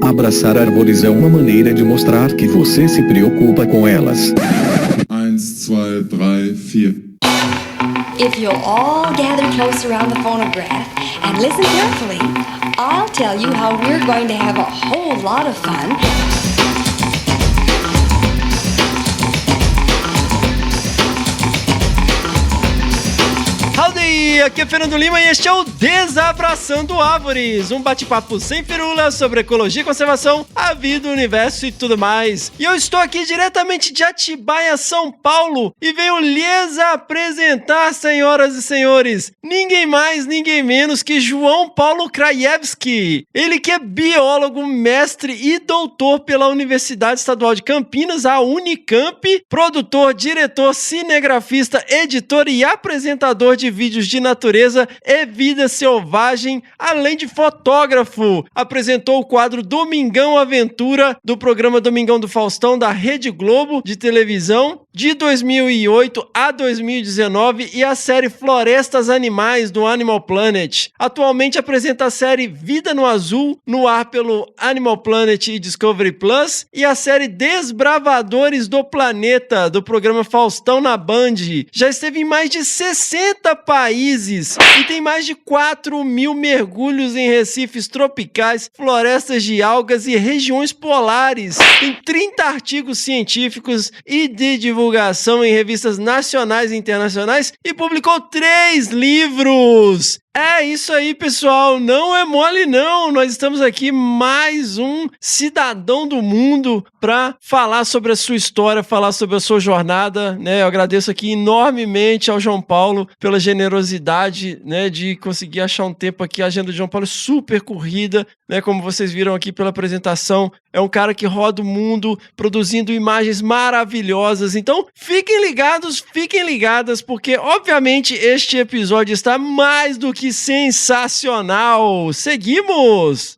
Abraçar árvores é uma maneira de mostrar que você se preocupa com elas. 1, 2, 3, 4. If you'll all gather close around the phonograph and listen carefully, I'll tell you how we're going to have a whole lot of fun. Howdy! Aqui é Fernando Lima e este é o Desabraçando Árvores, um bate-papo sem firula sobre ecologia e conservação, a vida, o universo e tudo mais. E eu estou aqui diretamente de Atibaia, São Paulo, e venho lhes apresentar, senhoras e senhores, ninguém mais, ninguém menos que João Paulo Krajewski. Ele que é biólogo, mestre e doutor pela Universidade Estadual de Campinas, a Unicamp, produtor, diretor, cinegrafista, editor e apresentador de vídeos de natureza e vida selvagem, além de fotógrafo. Apresentou o quadro Domingão Aventura do programa Domingão do Faustão da Rede Globo de televisão de 2008 a 2019 e a série Florestas Animais do Animal Planet. Atualmente apresenta a série Vida no Azul no ar pelo Animal Planet e Discovery Plus e a série Desbravadores do Planeta do programa Faustão na Band. Já esteve em mais de 60 países e tem mais de 4.000 mergulhos em recifes tropicais, florestas de algas e regiões polares. Tem 30 artigos científicos e de divulgação em revistas nacionais e internacionais e publicou 3 livros. É isso aí, pessoal, não é mole não, nós estamos aqui mais um cidadão do mundo para falar sobre a sua história, falar sobre a sua jornada, né? Eu agradeço aqui enormemente ao João Paulo pela generosidade, né, de conseguir achar um tempo aqui. A agenda de João Paulo é super corrida, né, como vocês viram aqui pela apresentação, é um cara que roda o mundo produzindo imagens maravilhosas, então fiquem ligadas, porque obviamente este episódio está mais do que sensacional. Seguimos!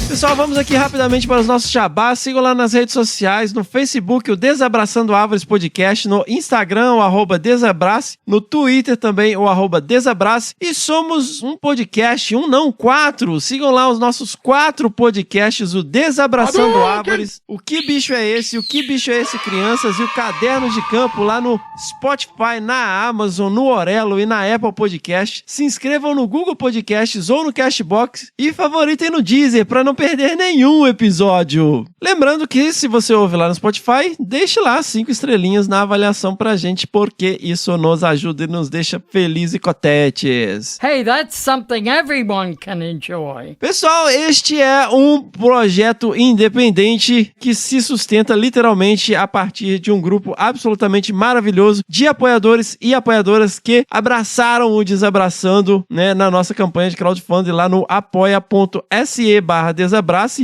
Pessoal, vamos aqui rapidamente para os nossos jabás. Sigam lá nas redes sociais, no Facebook, o Desabraçando Árvores Podcast, no Instagram, o @Desabrace, no Twitter também, o @Desabrace. E somos um podcast, 4. Sigam lá os nossos 4 podcasts, o Desabraçando Árvores, o Que Bicho é Esse, o Que Bicho é Esse Crianças e o Caderno de Campo lá no Spotify, na Amazon, no Orelo e na Apple Podcast. Se inscrevam no Google Podcasts ou no Cashbox e favoritem no Deezer para não perder nenhum episódio. Lembrando que se você ouve lá no Spotify, deixe lá 5 estrelinhas na avaliação pra gente, porque isso nos ajuda e nos deixa felizes e cotetes. Hey, that's something everyone can enjoy. Pessoal, este é um projeto independente que se sustenta literalmente a partir de um grupo absolutamente maravilhoso de apoiadores e apoiadoras que abraçaram o Desabraçando, né, na nossa campanha de crowdfunding lá no apoia.se/Desabrace,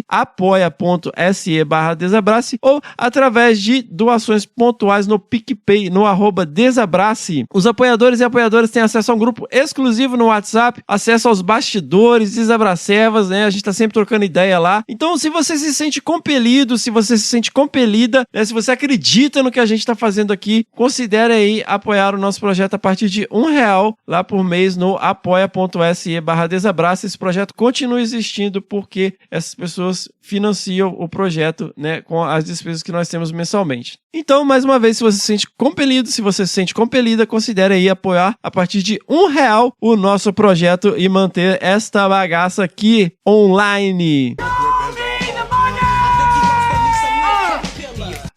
apoia.se/Desabrace ou através de doações pontuais no PicPay, no @Desabrace. Os apoiadores e apoiadoras têm acesso a um grupo exclusivo no WhatsApp, acesso aos bastidores, Desabracevas, né? A gente tá sempre trocando ideia lá. Então, se você se sente compelido, se você se sente compelida, né? Se você acredita no que a gente tá fazendo aqui, considere aí apoiar o nosso projeto a partir de R$1 lá por mês no apoia.se/Desabrace. Esse projeto continua existindo porque essas pessoas financiam o projeto, né, com as despesas que nós temos mensalmente. Então, mais uma vez, se você se sente compelido, se você se sente compelida, considere aí apoiar a partir de R$1 o nosso projeto e manter esta bagaça aqui online.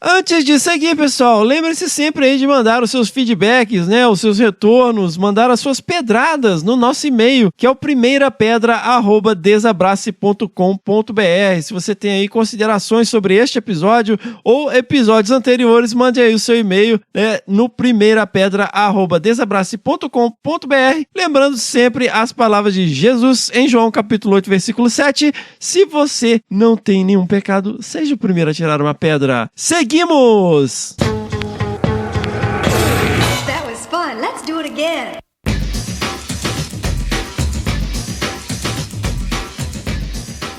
Antes de seguir, pessoal, lembre-se sempre aí de mandar os seus feedbacks, né, os seus retornos, mandar as suas pedradas no nosso e-mail, que é o primeirapedra@desabrace.com.br. Se você tem aí considerações sobre este episódio ou episódios anteriores, mande aí o seu e-mail, né, no primeirapedra@desabrace.com.br. Lembrando sempre as palavras de Jesus em João capítulo 8, versículo 7. Se você não tem nenhum pecado, seja o primeiro a tirar uma pedra. Seguimos! That was fun. Let's do it again.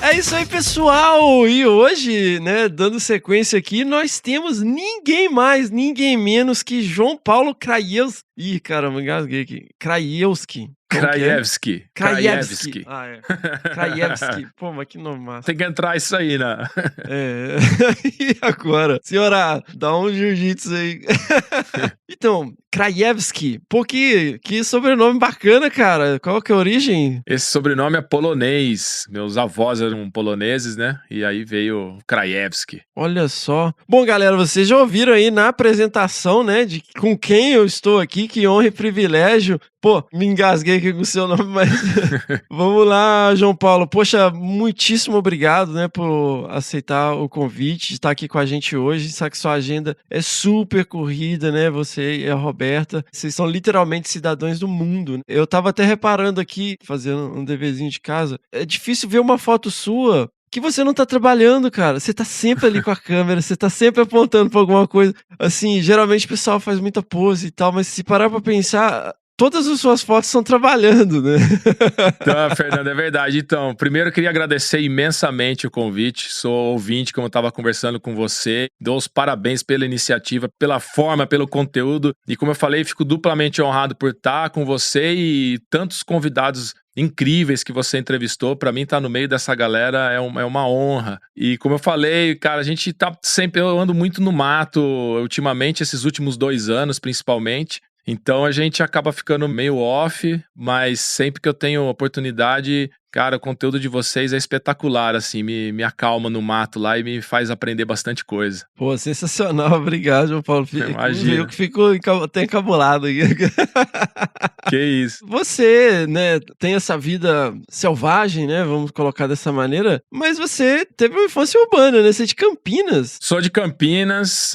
É isso aí, pessoal! E hoje, né, dando sequência aqui, nós temos ninguém mais, ninguém menos que João Paulo Ih, caramba, engasguei aqui. Krajewski. Como que é? Krajewski. Krajewski. Ah, é. Krajewski. Pô, mas que nome massa. Tem que entrar isso aí, né? É. E agora? Senhora, dá um jiu-jitsu aí. Então, Krajewski. Pô, que sobrenome bacana, cara. Qual que é a origem? Esse sobrenome é polonês. Meus avós eram poloneses, né? E aí veio Krajewski. Olha só. Bom, galera, vocês já ouviram aí na apresentação, né, de com quem eu estou aqui, que honra e privilégio. Pô, me engasguei aqui com o seu nome, mas vamos lá, João Paulo. Poxa, muitíssimo obrigado, né, por aceitar o convite de estar aqui com a gente hoje. Sabe que sua agenda é super corrida, né, você e a Roberta. Vocês são literalmente cidadãos do mundo. Eu tava até reparando aqui, fazendo um deverzinho de casa, é difícil ver uma foto sua que você não tá trabalhando, cara. Você tá sempre ali com a câmera, você tá sempre apontando pra alguma coisa. Assim, geralmente o pessoal faz muita pose e tal, mas se parar pra pensar, todas as suas fotos estão trabalhando, né? Então, Fernando, é verdade. Então, primeiro eu queria agradecer imensamente o convite. Sou ouvinte, como eu estava conversando com você. Dou os parabéns pela iniciativa, pela forma, pelo conteúdo. E como eu falei, fico duplamente honrado por estar com você e tantos convidados incríveis que você entrevistou. Pra mim, estar no meio dessa galera é uma honra. E como eu falei, cara, a gente tá sempre... Eu ando muito no mato, ultimamente, esses últimos 2 anos, principalmente. Então a gente acaba ficando meio off, mas sempre que eu tenho oportunidade, cara, o conteúdo de vocês é espetacular, assim, me acalma no mato lá e me faz aprender bastante coisa. Pô, sensacional, obrigado, João Paulo. Imagina. Eu que fico até encabulado aqui. Que isso. Você, né, tem essa vida selvagem, né, vamos colocar dessa maneira, mas você teve uma infância urbana, né, você é de Campinas. Sou de Campinas,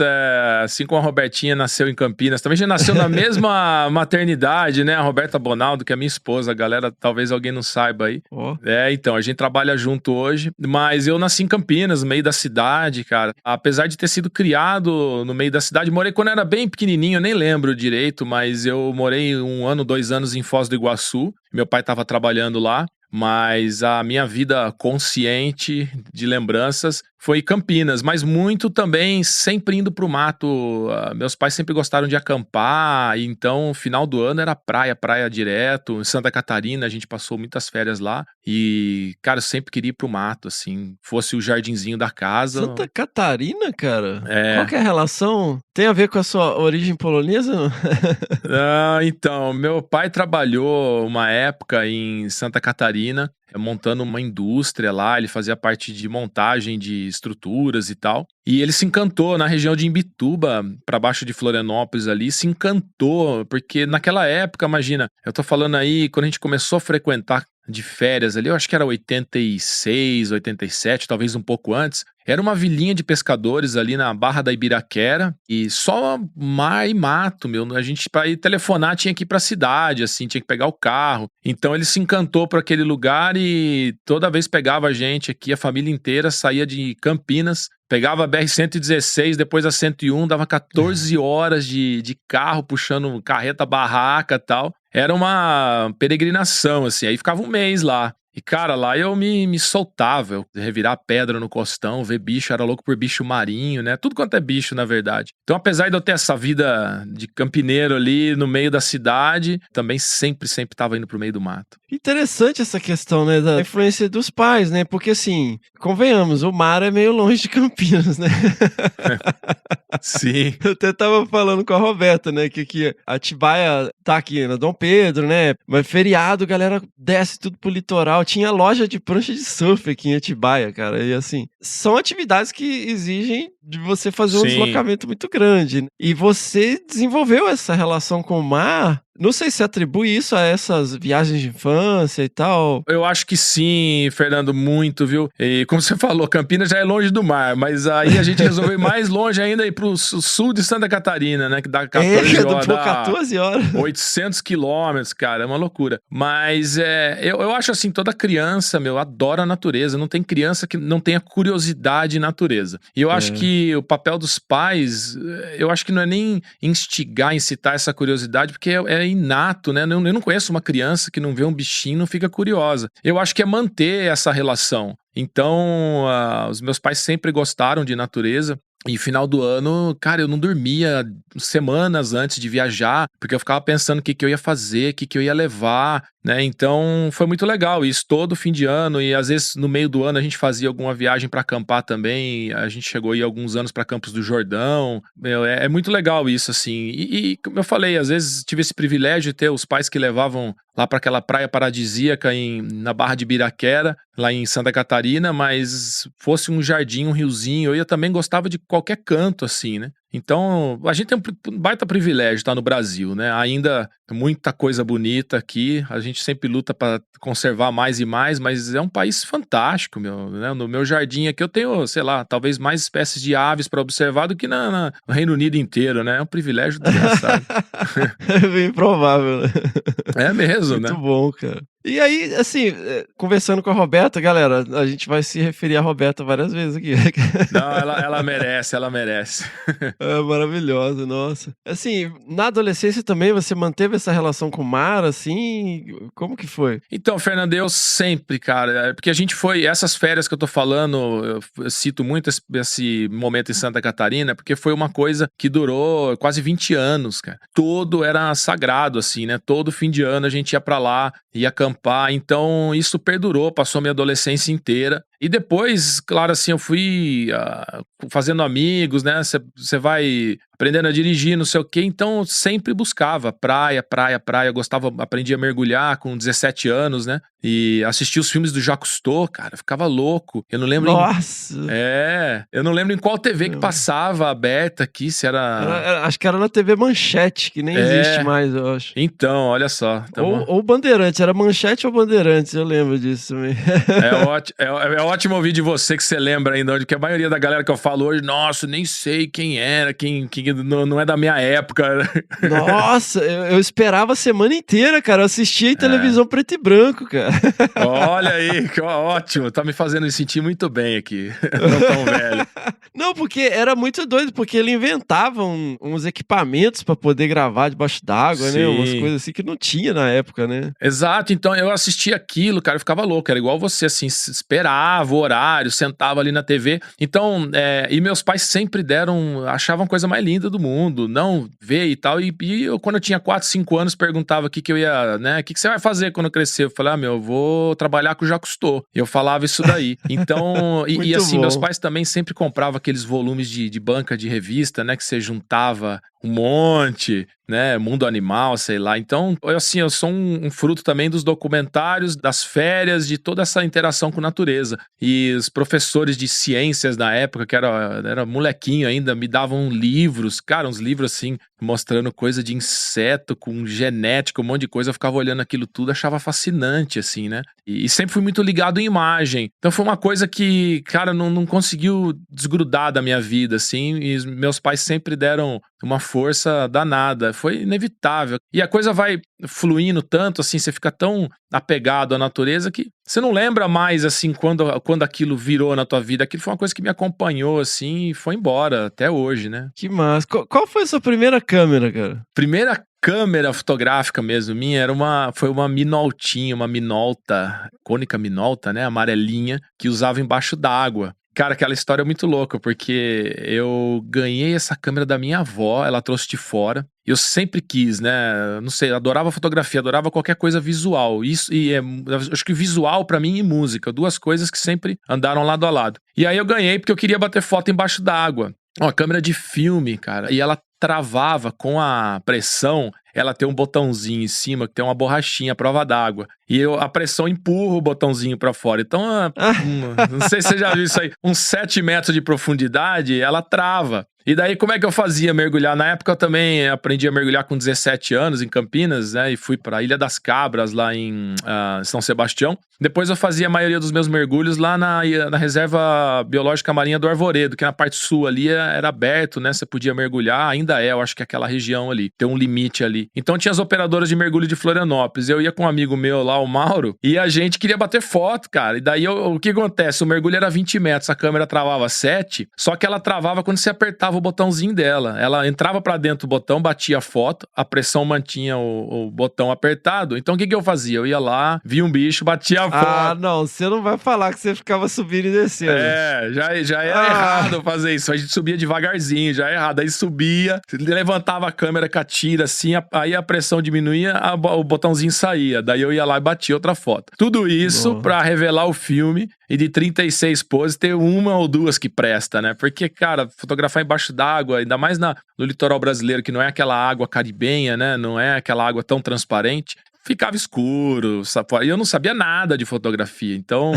assim como a Robertinha nasceu em Campinas, também já nasceu na mesma maternidade, né, a Roberta Bonaldo, que é minha esposa, a galera, talvez alguém não saiba aí. Oh. Então, a gente trabalha junto hoje, mas eu nasci em Campinas, no meio da cidade, cara. Apesar de ter sido criado no meio da cidade, morei quando era bem pequenininho, eu nem lembro direito, mas eu morei 1 ano, 2 anos em Foz do Iguaçu. Meu pai estava trabalhando lá. Mas a minha vida consciente de lembranças foi Campinas, mas muito também sempre indo pro mato. Meus pais sempre gostaram de acampar, então final do ano era praia direto. Em Santa Catarina a gente passou muitas férias lá e, cara, eu sempre queria ir pro mato, assim, fosse o jardinzinho da casa. Santa Catarina, cara? É. Qual que é a relação? Tem a ver com a sua origem polonesa? Então, meu pai trabalhou uma época em Santa Catarina, montando uma indústria lá, ele fazia parte de montagem de estruturas e tal. E ele se encantou na região de Imbituba, para baixo de Florianópolis ali, se encantou, porque naquela época, imagina, eu tô falando aí, quando a gente começou a frequentar de férias ali, eu acho que era 86, 87, talvez um pouco antes, era uma vilinha de pescadores ali na Barra da Ibiraquera e só mar e mato, meu. A gente, pra ir telefonar, tinha que ir pra cidade, assim, tinha que pegar o carro. Então ele se encantou por aquele lugar e toda vez pegava a gente aqui, a família inteira saía de Campinas, pegava a BR-116, depois a 101, dava 14 horas de carro, puxando carreta, barraca e tal. Era uma peregrinação, assim, aí ficava 1 mês lá. E, cara, lá eu me soltava, eu revirar pedra no costão, ver bicho, era louco por bicho marinho, né? Tudo quanto é bicho, na verdade. Então, apesar de eu ter essa vida de campineiro ali no meio da cidade, também sempre tava indo pro meio do mato. Interessante essa questão, né, da influência dos pais, né? Porque, assim, convenhamos, o mar é meio longe de Campinas, né? Sim. Eu até tava falando com a Roberta, né, que Atibaia tá aqui na Dom Pedro, né? Mas feriado, galera desce tudo pro litoral. Tinha loja de prancha de surf aqui em Atibaia, cara. E assim, são atividades que exigem de você fazer um deslocamento muito grande. E você desenvolveu essa relação com o mar. Não sei se atribui isso a essas viagens de infância e tal. Eu acho que sim, Fernando, muito, viu? E como você falou, Campinas já é longe do mar, mas aí a gente resolveu ir mais longe ainda, ir pro sul de Santa Catarina, né? Que dá 14 horas. 800 quilômetros, cara, é uma loucura. Mas eu acho assim, toda criança, meu, adora a natureza. Não tem criança que não tenha curiosidade em natureza. E eu acho que o papel dos pais, eu acho que não é nem instigar, incitar essa curiosidade, porque é inato, né? Eu não conheço uma criança que não vê um bichinho e não fica curiosa. Eu acho que é manter essa relação. Então, os meus pais sempre gostaram de natureza. E final do ano, cara, eu não dormia semanas antes de viajar, porque eu ficava pensando o que eu ia fazer, o que eu ia levar, né? Então foi muito legal isso, todo fim de ano, e às vezes no meio do ano a gente fazia alguma viagem para acampar também. A gente chegou aí alguns anos para Campos do Jordão. Meu, é muito legal isso, assim. E como eu falei, às vezes tive esse privilégio de ter os pais que levavam lá para aquela praia paradisíaca na Barra de Ibiraquera, lá em Santa Catarina, mas fosse um jardim, um riozinho, eu também gostava de qualquer canto, assim, né? Então, a gente tem um baita privilégio de estar no Brasil, né? Ainda muita coisa bonita aqui, a gente sempre luta para conservar mais e mais, mas é um país fantástico, meu, né? No meu jardim aqui eu tenho, sei lá, talvez mais espécies de aves para observar do que no Reino Unido inteiro, né? É um privilégio desgraçado. É bem provável, né? É mesmo, né? Muito bom, cara. E aí, assim, conversando com a Roberta, galera, a gente vai se referir a Roberta várias vezes aqui. Não, ela merece, ela merece. É maravilhosa, nossa. Assim, na adolescência também você manteve essa relação com o mar, assim, como que foi? Então, Fernando, eu sempre, cara, porque a gente foi, essas férias que eu tô falando, eu cito muito esse momento em Santa Catarina, porque foi uma coisa que durou quase 20 anos, cara. Todo era sagrado, assim, né? Todo fim de ano a gente ia pra lá, ia acampar, então isso perdurou, passou minha adolescência inteira. E depois, claro, assim, eu fui fazendo amigos, né? Você vai aprendendo a dirigir, não sei o quê. Então, eu sempre buscava praia. Eu gostava, aprendi a mergulhar com 17 anos, né? E assisti os filmes do Jacques Cousteau, cara, ficava louco. Eu não lembro Nossa! eu não lembro em qual TV que passava aberta aqui, se era... Acho que era na TV Manchete, que nem existe mais, eu acho. Então, olha só. Ou Bandeirantes, era Manchete ou Bandeirantes, eu lembro disso também. É ótimo ouvir de você que você lembra ainda, porque a maioria da galera que eu falo hoje, nossa, nem sei quem era, quem não é da minha época. Nossa, eu esperava a semana inteira, cara, eu assistia em televisão preto e branco, cara. Olha aí, que ótimo, tá me fazendo me sentir muito bem aqui, não tão velho. Não, porque era muito doido, porque ele inventava uns equipamentos pra poder gravar debaixo d'água, né, umas coisas assim que não tinha na época, né. Exato, então eu assistia aquilo, cara, eu ficava louco, era igual você, assim, esperava o horário, sentava ali na TV, então, e meus pais sempre achavam a coisa mais linda do mundo, não ver e tal, e eu, quando eu tinha 4, 5 anos, perguntava o que eu ia, né, o que você vai fazer quando eu crescer? Eu falei, eu vou trabalhar com o Jacques Cousteau, e eu falava isso daí, então, e assim, meus pais também sempre compravam aqueles volumes de banca de revista, né, que você juntava um monte, né, Mundo Animal, sei lá. Então, assim, eu sou um fruto também dos documentários, das férias, de toda essa interação com a natureza. E os professores de ciências na época, que era molequinho ainda, me davam livros, cara, uns livros assim, mostrando coisa de inseto, com genética, um monte de coisa. Eu ficava olhando aquilo tudo, achava fascinante, assim, né? E sempre fui muito ligado em imagem. Então foi uma coisa que, cara, não conseguiu desgrudar da minha vida, assim, e meus pais sempre deram uma força danada, foi inevitável. E a coisa vai fluindo tanto, assim, você fica tão apegado à natureza que você não lembra mais, assim, quando aquilo virou na tua vida. Aquilo foi uma coisa que me acompanhou, assim, e foi embora até hoje, né? Que massa. Qual foi a sua primeira câmera, cara? Primeira câmera fotográfica mesmo minha foi uma Minoltinha, uma Minolta, Cônica Minolta, né, amarelinha, que usava embaixo d'água. Cara, aquela história é muito louca, porque eu ganhei essa câmera da minha avó, ela trouxe de fora. Eu sempre quis, né, não sei, adorava fotografia, adorava qualquer coisa visual. Acho que visual pra mim e música, duas coisas que sempre andaram lado a lado. E aí eu ganhei porque eu queria bater foto embaixo d'água. Uma câmera de filme, cara, e ela travava com a pressão, ela tem um botãozinho em cima que tem uma borrachinha à prova d'água. E a pressão empurra o botãozinho pra fora. Então, não sei se você já viu isso aí, uns 7 metros de profundidade, ela trava. E daí, como é que eu fazia mergulhar? Na época eu também aprendi a mergulhar com 17 anos em Campinas, né? E fui pra Ilha das Cabras, lá em São Sebastião. Depois eu fazia a maioria dos meus mergulhos lá na Reserva Biológica Marinha do Arvoredo, que na parte sul ali era aberto, né? Você podia mergulhar, ainda eu acho que aquela região ali, tem um limite ali. Então tinha as operadoras de mergulho de Florianópolis. Eu ia com um amigo meu lá, o Mauro, e a gente queria bater foto, cara. E daí o que acontece? O mergulho era 20 metros, a câmera travava 7, só que ela travava quando você apertava o botãozinho dela. Ela entrava pra dentro do botão, batia a foto, a pressão mantinha o botão apertado. Então o que eu fazia? Eu ia lá, via um bicho, batia a foto. Ah, não, você não vai falar que você ficava subindo e descendo. Já era errado fazer isso. A gente subia devagarzinho, já é errado. Aí subia, levantava a câmera com a tira assim, aí a pressão diminuía, o botãozinho saía. Daí eu ia lá e batia outra foto. Tudo isso pra revelar o filme e de 36 poses ter uma ou duas que presta, né? Porque, cara, fotografar embaixo d'água, ainda mais no litoral brasileiro, que não é aquela água caribenha, né? Não é aquela água tão transparente. Ficava escuro, e eu não sabia nada de fotografia, então...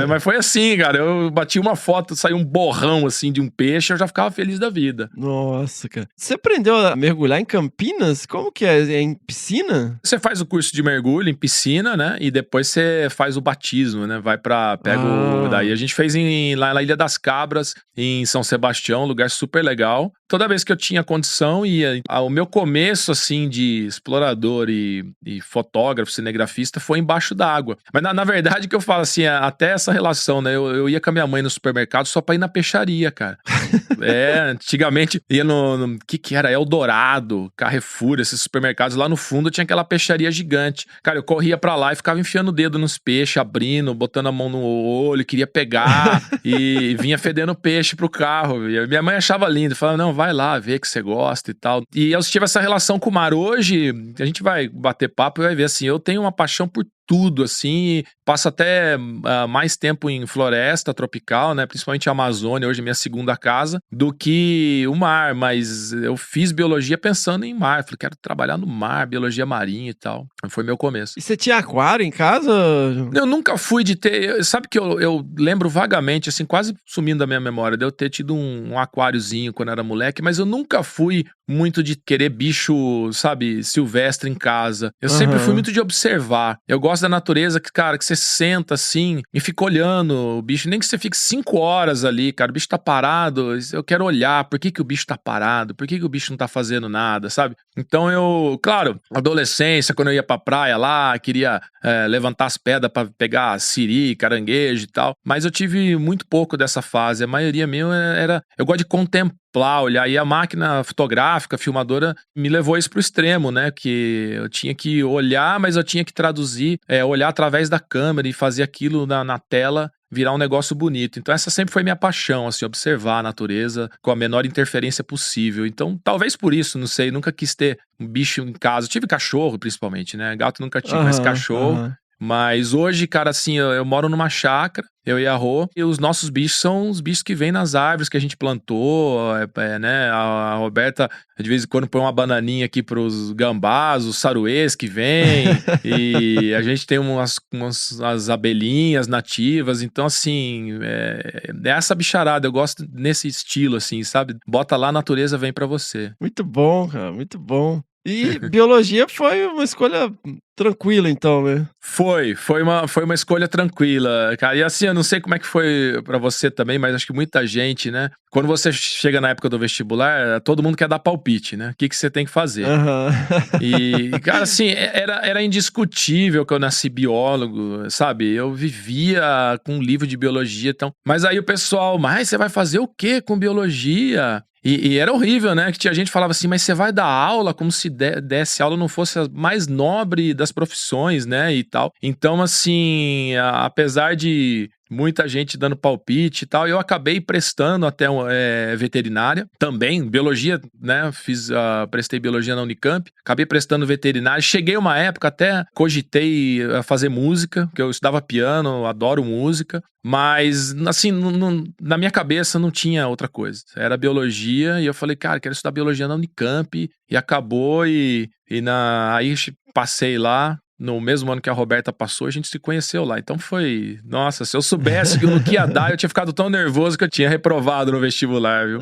mas foi assim, cara, eu bati uma foto, saiu um borrão, assim, de um peixe, eu já ficava feliz da vida. Nossa, cara. Você aprendeu a mergulhar em Campinas? Como que é? É em piscina? Você faz o curso de mergulho em piscina, né, e depois você faz o batismo, né, daí a gente fez lá na Ilha das Cabras, em São Sebastião, um lugar super legal. Toda vez que eu tinha condição, ia. O meu começo, assim, de explorador e fotógrafo, cinegrafista, foi embaixo d'água. Mas, na verdade, que eu falo assim, até essa relação, né? Eu ia com a minha mãe no supermercado só pra ir na peixaria, cara. Antigamente, ia no que era? Eldorado, Carrefour, esses supermercados. Lá no fundo tinha aquela peixaria gigante. Cara, eu corria pra lá e ficava enfiando o dedo nos peixes, abrindo, botando a mão no olho, queria pegar e vinha fedendo peixe pro carro. E minha mãe achava lindo, falava, não, vai lá, vê que você gosta e tal. E eu tive essa relação com o mar. Hoje, a gente vai bater papo e vai ver, assim, eu tenho uma paixão por tudo, assim, passo até mais tempo em floresta tropical, né, principalmente a Amazônia, hoje é minha segunda casa, do que o mar, mas eu fiz biologia pensando em mar, falei, quero trabalhar no mar, biologia marinha e tal, foi meu começo. E você tinha aquário em casa? Eu nunca fui de ter, sabe que eu lembro vagamente, assim, quase sumindo da minha memória, de eu ter tido um aquáriozinho quando era moleque, mas eu nunca fui muito de querer bicho, sabe, silvestre em casa, eu sempre fui muito de observar, eu gosto da natureza que, cara, que você senta assim e fica olhando o bicho, nem que você fique 5 horas ali, cara, o bicho tá parado, eu quero olhar, por que o bicho tá parado, por que o bicho não tá fazendo nada, sabe? Então claro, adolescência, quando eu ia pra praia lá, queria levantar as pedras pra pegar siri, caranguejo e tal, mas eu tive muito pouco dessa fase, a maioria minha eu gosto de contemplar, olhar, e a máquina fotográfica, filmadora, me levou isso pro extremo, né, que eu tinha que olhar, mas eu tinha que traduzir, olhar através da câmera e fazer aquilo na tela virar um negócio bonito. Então essa sempre foi minha paixão, assim, observar a natureza com a menor interferência possível. Então talvez por isso, não sei, nunca quis ter um bicho em casa. Eu tive cachorro, principalmente, né, gato nunca tive, mas cachorro. Mas hoje, cara, assim, eu moro numa chácara, eu e a Rô, e os nossos bichos são os bichos que vêm nas árvores que a gente plantou, né, a Roberta de vez em quando põe uma bananinha aqui pros gambás, os saruês que vêm, e a gente tem umas abelhinhas nativas, então assim, essa bicharada, eu gosto nesse estilo, assim, sabe? Bota lá, a natureza vem pra você. Muito bom, cara, muito bom. E biologia foi uma escolha tranquila, então, né? Foi uma escolha tranquila, cara. E assim, eu não sei como é que foi pra você também, mas acho que muita gente, né? Quando você chega na época do vestibular, todo mundo quer dar palpite, né? O que você tem que fazer? E, cara, assim, era indiscutível que eu nasci biólogo, sabe? Eu vivia com um livro de biologia, então. Mas aí o pessoal, mas você vai fazer o quê com biologia? E era horrível, né? Que tinha gente que falava assim, mas você vai dar aula como se desse aula não fosse a mais nobre das profissões, né? E tal. Então, assim, apesar de muita gente dando palpite e tal, eu acabei prestando até veterinária, também, biologia, né, prestei biologia na Unicamp, acabei prestando veterinária, cheguei uma época até, cogitei fazer música, que eu estudava piano, adoro música, mas, assim, na minha cabeça não tinha outra coisa, era biologia, e eu falei, cara, quero estudar biologia na Unicamp, e acabou, aí passei lá, no mesmo ano que a Roberta passou, a gente se conheceu lá. Então foi... Nossa, se eu soubesse no que ia dar, eu tinha ficado tão nervoso que eu tinha reprovado no vestibular, viu?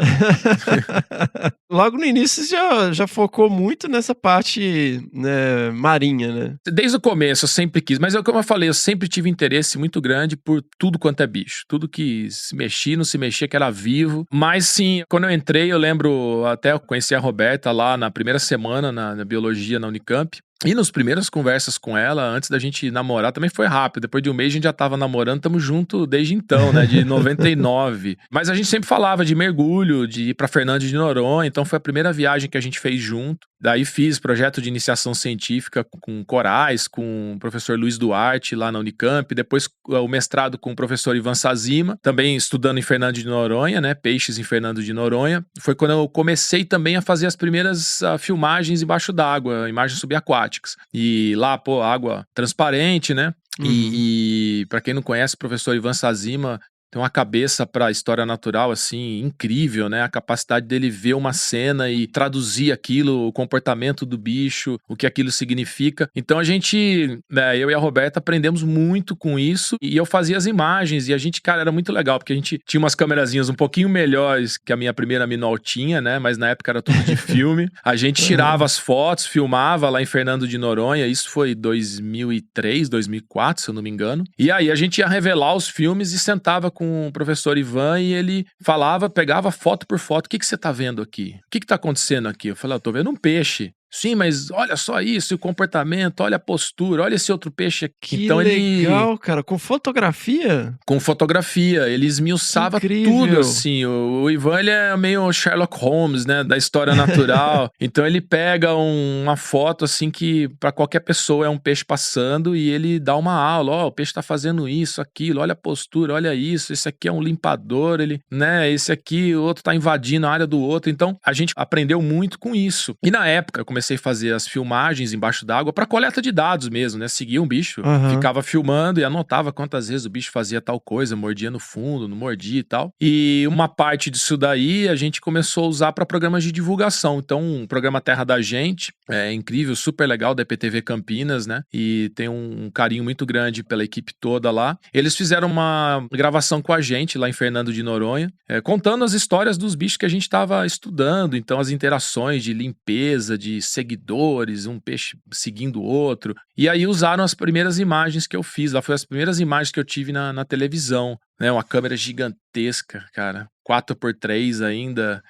Logo no início, você já focou muito nessa parte, né, marinha, né? Desde o começo, eu sempre quis. Mas como eu falei, eu sempre tive interesse muito grande por tudo quanto é bicho. Tudo que se mexia, não se mexia, que era vivo. Mas sim, quando eu entrei, eu lembro... Até eu conheci a Roberta lá na primeira semana na biologia na Unicamp. E nos primeiras conversas com ela, antes da gente namorar, também foi rápido. Depois de um mês a gente já tava namorando, tamo junto desde então, né? De 99. Mas a gente sempre falava de mergulho, de ir pra Fernando de Noronha. Então foi a primeira viagem que a gente fez junto. Daí fiz projeto de iniciação científica com corais, com o professor Luiz Duarte lá na Unicamp. Depois o mestrado com o professor Ivan Sazima, também estudando em Fernando de Noronha, né? Peixes em Fernando de Noronha. Foi quando eu comecei também a fazer as primeiras filmagens embaixo d'água, imagens subaquáticas. E lá, pô, água transparente, né? E para quem não conhece, o professor Ivan Sazima tem uma cabeça para história natural, assim, incrível, né? A capacidade dele ver uma cena e traduzir aquilo, o comportamento do bicho, o que aquilo significa. Então a gente, né, eu e a Roberta aprendemos muito com isso e eu fazia as imagens e a gente, cara, era muito legal, porque a gente tinha umas câmerazinhas um pouquinho melhores que a minha primeira Minol tinha, né? Mas na época era tudo de filme. A gente tirava as fotos, filmava lá em Fernando de Noronha, isso foi 2003, 2004, se eu não me engano. E aí a gente ia revelar os filmes e sentava com o professor Ivan e ele falava, pegava foto por foto. O que você tá vendo aqui? O que tá acontecendo aqui? Eu falei, eu tô vendo um peixe. Sim, mas olha só isso, o comportamento, olha a postura, olha esse outro peixe aqui. Que então legal, cara. Com fotografia? Com fotografia. Ele esmiuçava tudo, assim. O Ivan, ele é meio Sherlock Holmes, né? Da história natural. Então ele pega uma foto, assim, que pra qualquer pessoa é um peixe passando e ele dá uma aula. Ó, o peixe tá fazendo isso, aquilo, olha a postura, olha isso. Esse aqui é um limpador, ele, né? Esse aqui, o outro tá invadindo a área do outro. Então a gente aprendeu muito com isso. E na época, eu comecei a fazer as filmagens embaixo d'água para coleta de dados mesmo, né? Seguia um bicho, ficava filmando e anotava quantas vezes o bicho fazia tal coisa, mordia no fundo, não mordia e tal. E uma parte disso daí a gente começou a usar para programas de divulgação. Então, o programa Terra da Gente é incrível, super legal, da EPTV Campinas, né? E tem um carinho muito grande pela equipe toda lá. Eles fizeram uma gravação com a gente lá em Fernando de Noronha, contando as histórias dos bichos que a gente estava estudando. Então, as interações de limpeza, de seguidores, um peixe seguindo o outro. E aí usaram as primeiras imagens que eu fiz. Lá foi as primeiras imagens que eu tive na televisão, né? Uma câmera gigantesca, cara. 4x3 ainda,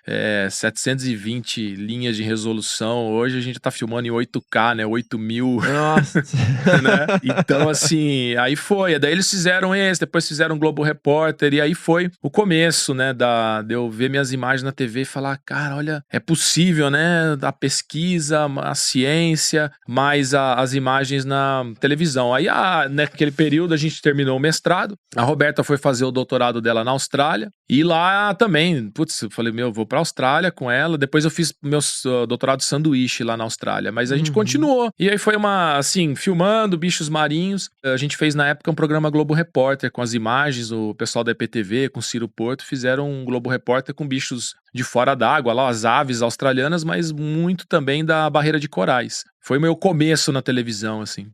720 linhas de resolução. Hoje a gente tá filmando em 8K, né? 8000. Nossa. Né? Então, assim, aí foi. Daí eles fizeram esse, depois fizeram Globo Repórter, e aí foi o começo, né? De eu ver minhas imagens na TV e falar, cara, olha, é possível, né? A pesquisa, a ciência, mais as imagens na televisão. Aí, naquele período, a gente terminou o mestrado. A Roberta foi fazer o doutorado dela na Austrália. E lá também, putz, eu falei, vou pra Austrália com ela. Depois eu fiz meu doutorado de sanduíche lá na Austrália. Mas a gente continuou. E aí foi assim, filmando bichos marinhos. A gente fez na época um programa Globo Repórter com as imagens. O pessoal da EPTV, com Ciro Porto, fizeram um Globo Repórter com bichos de fora d'água, lá as aves australianas, mas muito também da barreira de corais. Foi o meu começo na televisão, assim.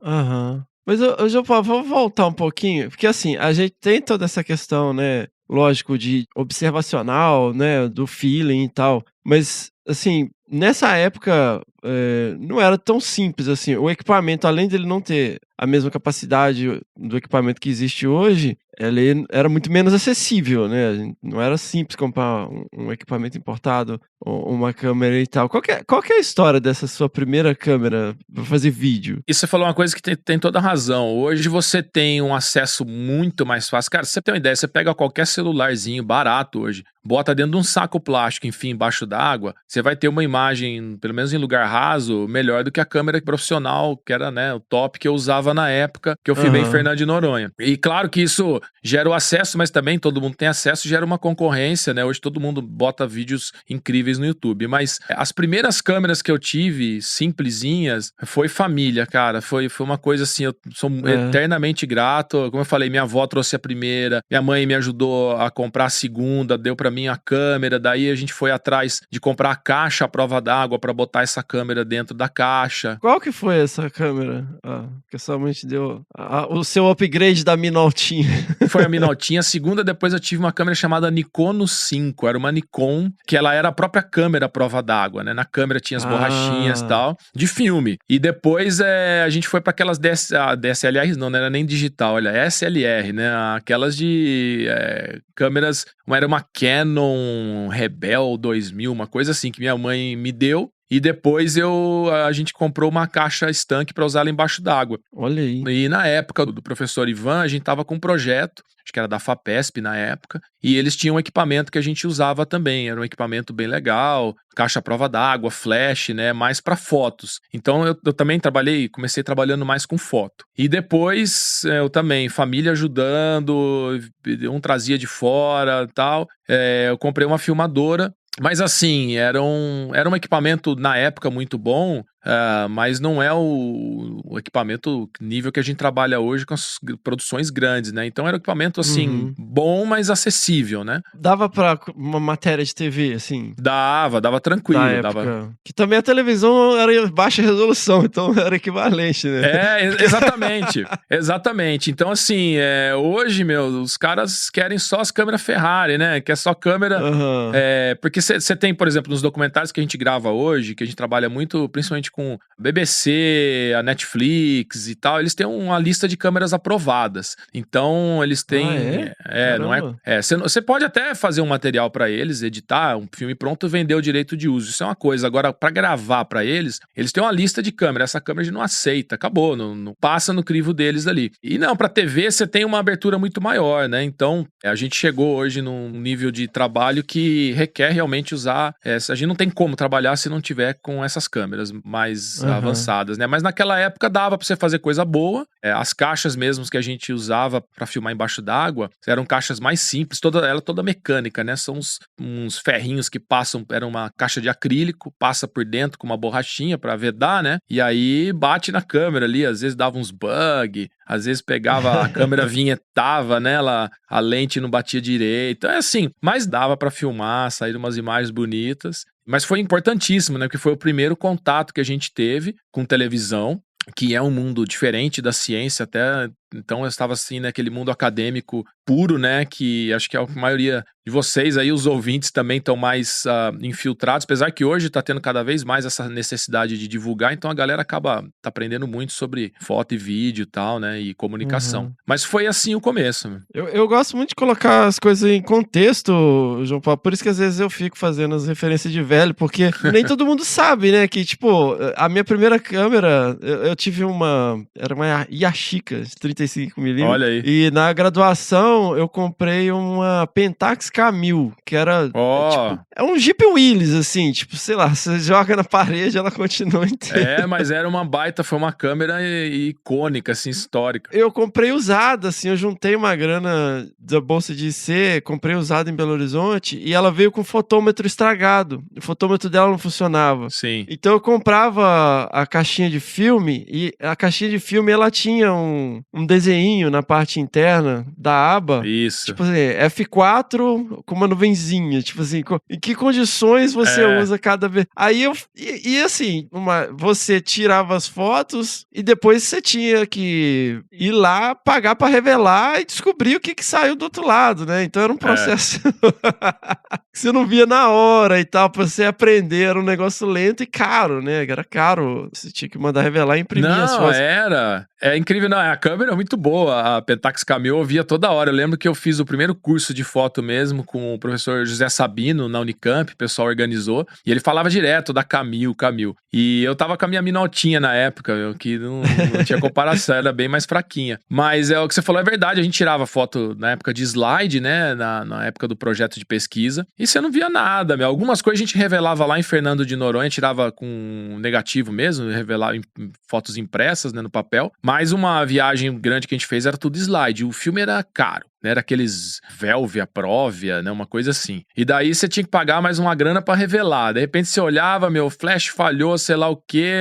Mas eu já vou voltar um pouquinho, porque assim, a gente tem toda essa questão, né, lógico, de observacional, né, do feeling e tal, mas, assim, nessa época não era tão simples, assim, o equipamento, além dele não ter a mesma capacidade do equipamento que existe hoje, ele era muito menos acessível, né, não era simples comprar um equipamento importado, uma câmera e tal. Qual que é a história dessa sua primeira câmera para fazer vídeo? E você falou uma coisa que tem toda a razão. Hoje você tem um acesso muito mais fácil. Cara, você tem uma ideia, você pega qualquer celularzinho barato hoje, bota dentro de um saco plástico, enfim, embaixo d'água, você vai ter uma imagem, pelo menos em lugar raso, melhor do que a câmera profissional, que era, né, o top que eu usava na época que eu filmei em Fernando de Noronha. E claro que isso gera o acesso, mas também todo mundo tem acesso, gera uma concorrência, né? Hoje todo mundo bota vídeos incríveis no YouTube. Mas as primeiras câmeras que eu tive, simplesinhas, foi família, cara. Foi uma coisa assim, eu sou eternamente grato. Como eu falei, minha avó trouxe a primeira, minha mãe me ajudou a comprar a segunda, deu pra mim a câmera, daí a gente foi atrás de comprar a caixa à prova d'água pra botar essa câmera dentro da caixa. Qual que foi essa câmera? Que sua mãe te deu o seu upgrade da Minoltinha. Foi a Minoltinha. A segunda, depois eu tive uma câmera chamada Nikon 5. Era uma Nikon, que ela era a própria câmera à prova d'água, né? Na câmera tinha as borrachinhas e tal, de filme. E depois a gente foi para aquelas DSLRs, não era nem digital, olha, SLR, né? Aquelas de câmeras, era uma Canon Rebel 2000, uma coisa assim, que minha mãe me deu. E depois a gente comprou uma caixa estanque para usar ela embaixo d'água. Olha aí. E na época do professor Ivan, a gente tava com um projeto, acho que era da FAPESP na época, e eles tinham um equipamento que a gente usava também. Era um equipamento bem legal, caixa à prova d'água, flash, né? Mais para fotos. Então eu também comecei trabalhando mais com foto. E depois eu também, família ajudando, um trazia de fora e tal. Eu comprei uma filmadora. Mas assim, era um equipamento na época muito bom, mas não é o equipamento nível que a gente trabalha hoje com as produções grandes, né? Então era um equipamento assim, bom, mas acessível, né? Dava pra uma matéria de TV, assim? Dava tranquilo. Na época. Que também a televisão era baixa resolução, então era equivalente, né? Exatamente. Exatamente. Então assim, hoje, os caras querem só as câmeras Ferrari, né? Que é só câmera... Porque você tem, por exemplo, nos documentários que a gente grava hoje, que a gente trabalha muito, principalmente com a BBC, a Netflix e tal, eles têm uma lista de câmeras aprovadas. Então, eles têm... não é... Você pode até fazer um material pra eles, editar um filme pronto e vender o direito de uso. Isso é uma coisa. Agora, pra gravar pra eles têm uma lista de câmeras. Essa câmera a gente não aceita, acabou, não passa no crivo deles ali. E não, pra TV você tem uma abertura muito maior, né? Então, a gente chegou hoje num nível de trabalho que requer realmente usar... a gente não tem como trabalhar se não tiver com essas câmeras mais avançadas, né? Mas naquela época dava pra você fazer coisa boa. As caixas mesmo que a gente usava pra filmar embaixo d'água eram caixas mais simples, ela toda mecânica, né? São uns ferrinhos que passam, era uma caixa de acrílico, passa por dentro com uma borrachinha pra vedar, né? E aí bate na câmera ali, às vezes dava uns bug, às vezes pegava a câmera vinhetava, né? A lente não batia direito. É assim, mas dava pra filmar, saíram umas imagens bonitas. Mas foi importantíssimo, né? Porque foi o primeiro contato que a gente teve com televisão, que é um mundo diferente da ciência até... Então eu estava assim naquele mundo acadêmico puro, né, que acho que a maioria de vocês aí, os ouvintes também estão mais infiltrados, apesar que hoje está tendo cada vez mais essa necessidade de divulgar, então a galera acaba aprendendo muito sobre foto e vídeo e tal, né, e comunicação. Mas foi assim o começo. Né? Eu gosto muito de colocar as coisas em contexto, João Paulo, por isso que às vezes eu fico fazendo as referências de velho, porque nem todo mundo sabe, né, que tipo, a minha primeira câmera, eu tive era uma Yashica 35mm. Olha aí. E na graduação eu comprei uma Pentax K1000, que era um Jeep Willys, assim, tipo, sei lá, você joga na parede, ela continua inteira. Mas era uma baita, foi uma câmera icônica, assim, histórica. Eu comprei usada, assim, eu juntei uma grana da bolsa de IC, comprei usada em Belo Horizonte, e ela veio com fotômetro estragado. O fotômetro dela não funcionava. Sim. Então eu comprava a caixinha de filme, e a caixinha de filme, ela tinha um desenho na parte interna da aba. Isso. Tipo assim, F4 com uma nuvenzinha. Tipo assim, em que condições você usa cada vez. Aí assim, você tirava as fotos e depois você tinha que ir lá, pagar pra revelar e descobrir o que saiu do outro lado, né? Então era um processo que você não via na hora e tal, pra você aprender. Era um negócio lento e caro, né? Era caro. Você tinha que mandar revelar e imprimir as fotos. É incrível, não, a câmera é muito boa, a Pentax K1000 eu via toda hora. Eu lembro que eu fiz o primeiro curso de foto mesmo com o professor José Sabino na Unicamp, o pessoal organizou, e ele falava direto da K1000. E eu tava com a minha Minoltinha na época, que não tinha comparação, era bem mais fraquinha. Mas o que você falou é verdade, a gente tirava foto na época de slide, né, na época do projeto de pesquisa, e você não via nada, Algumas coisas a gente revelava lá em Fernando de Noronha, tirava com negativo mesmo, revelava em fotos impressas, né, no papel. Mas uma viagem grande que a gente fez era tudo slide. O filme era caro, né? Era aqueles Velvia, Provia, né? Uma coisa assim. E daí você tinha que pagar mais uma grana pra revelar. De repente você olhava, o flash falhou, sei lá o quê,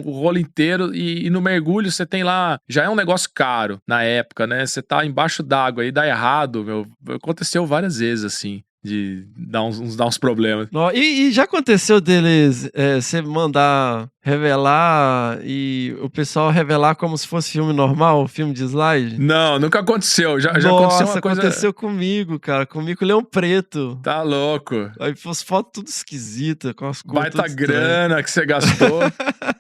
o rolo inteiro. E no mergulho você tem lá... Já é um negócio caro na época, né? Você tá embaixo d'água e dá errado, Aconteceu várias vezes, assim. De dar uns problemas. E já aconteceu deles você mandar revelar e o pessoal revelar como se fosse filme normal, filme de slide? Não, nunca aconteceu. Já aconteceu uma coisa... aconteceu comigo, cara. Comigo com o Leão Preto. Tá louco. Aí fosse foto tudo esquisita, com as cores baita grana que você gastou.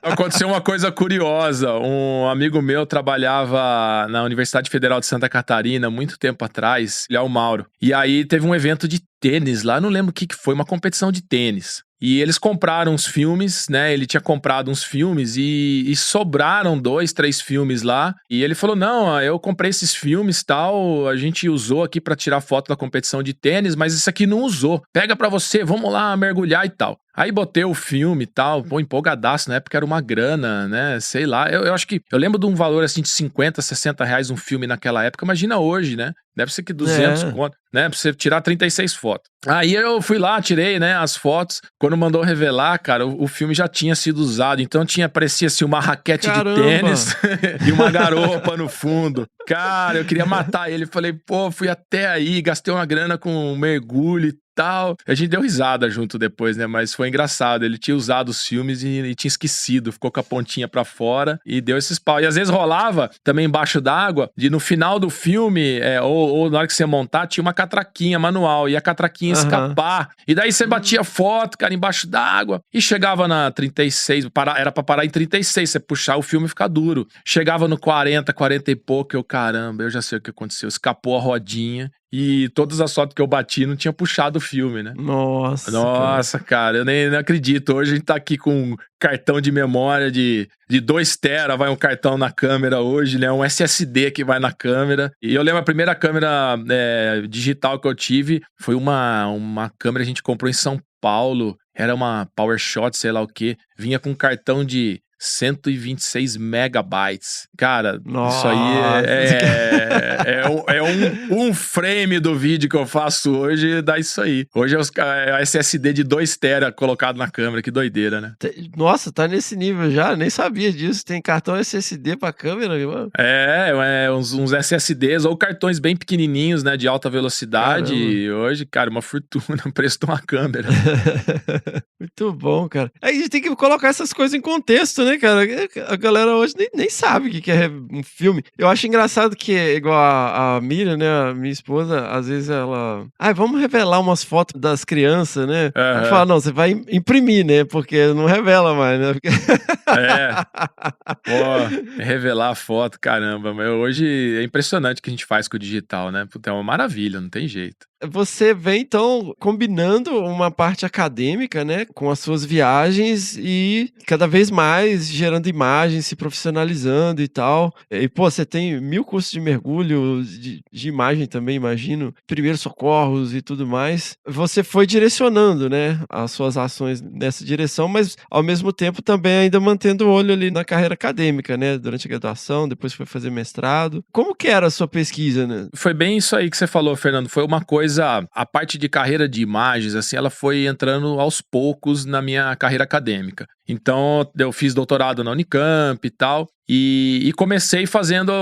Aconteceu uma coisa curiosa. Um amigo meu trabalhava na Universidade Federal de Santa Catarina muito tempo atrás, ele é o Mauro. E aí teve um evento de tênis lá, não lembro o que foi, uma competição de tênis. E eles compraram uns filmes, né? Ele tinha comprado uns filmes e sobraram 2, 3 filmes lá. E ele falou, não, eu comprei esses filmes e tal, a gente usou aqui pra tirar foto da competição de tênis, mas isso aqui não usou. Pega pra você, vamos lá mergulhar e tal. Aí botei o filme e tal, pô, empolgadaço, na época era uma grana, né, sei lá, eu acho que, eu lembro de um valor assim de 50, 60 reais um filme naquela época, imagina hoje, né, deve ser que 200 conto, né, pra você tirar 36 fotos. Aí eu fui lá, tirei, né, as fotos, quando mandou revelar, cara, o filme já tinha sido usado, então parecia assim uma raquete de tênis e uma garopa no fundo. Cara, eu queria matar ele, falei, pô, fui até aí, gastei uma grana com um mergulho e tal. A gente deu risada junto depois, né? Mas foi engraçado. Ele tinha usado os filmes e tinha esquecido. Ficou com a pontinha pra fora e deu esses pau. E às vezes rolava também embaixo d'água, de no final do filme, ou na hora que você montar, tinha uma catraquinha manual. E a catraquinha escapar. E daí você batia foto, cara, embaixo d'água. E chegava na 36, era pra parar em 36. Você puxar o filme e ficar duro. Chegava no 40, 40 e pouco. Caramba, eu já sei o que aconteceu. Escapou a rodinha. E todas as fotos que eu bati não tinha puxado o filme, né? Nossa, cara, eu nem acredito. Hoje a gente tá aqui com um cartão de memória de 2 tera, vai um cartão na câmera hoje, né? Um SSD que vai na câmera. E eu lembro a primeira câmera digital que eu tive foi uma câmera que a gente comprou em São Paulo. Era uma PowerShot, sei lá o quê. Vinha com um cartão de 126 megabytes. Cara, isso aí é um frame do vídeo que eu faço hoje, dá isso aí. Hoje é o SSD de 2 tera colocado na câmera, que doideira, né? Nossa, tá nesse nível já, nem sabia disso. Tem cartão SSD pra câmera, mano? Uns SSDs ou cartões bem pequenininhos, né, de alta velocidade. Caramba. Hoje, cara, uma fortuna, o preço de uma câmera. Muito bom, cara. Aí a gente tem que colocar essas coisas em contexto, né, cara? A galera hoje nem sabe o que é um filme. Eu acho engraçado que, igual a Miriam, né, a minha esposa, às vezes ela... vamos revelar umas fotos das crianças, né? Ela fala, não, você vai imprimir, né? Porque não revela mais, né? Pô, revelar a foto, caramba. Mas hoje é impressionante o que a gente faz com o digital, né? Puta, é uma maravilha, não tem jeito. Você vem, então, combinando uma parte acadêmica, né, com as suas viagens e cada vez mais gerando imagens, se profissionalizando e tal. E, pô, você tem 1000 cursos de mergulho, de imagem também, imagino, primeiros socorros e tudo mais. Você foi direcionando, né, as suas ações nessa direção, mas, ao mesmo tempo, também ainda mantendo o olho ali na carreira acadêmica, né, durante a graduação, depois foi fazer mestrado. Como que era a sua pesquisa, né? Foi bem isso aí que você falou, Fernando. Foi uma coisa, a parte de carreira de imagens, assim, ela foi entrando aos poucos na minha carreira acadêmica. Então, eu fiz doutorado na Unicamp e tal, e comecei fazendo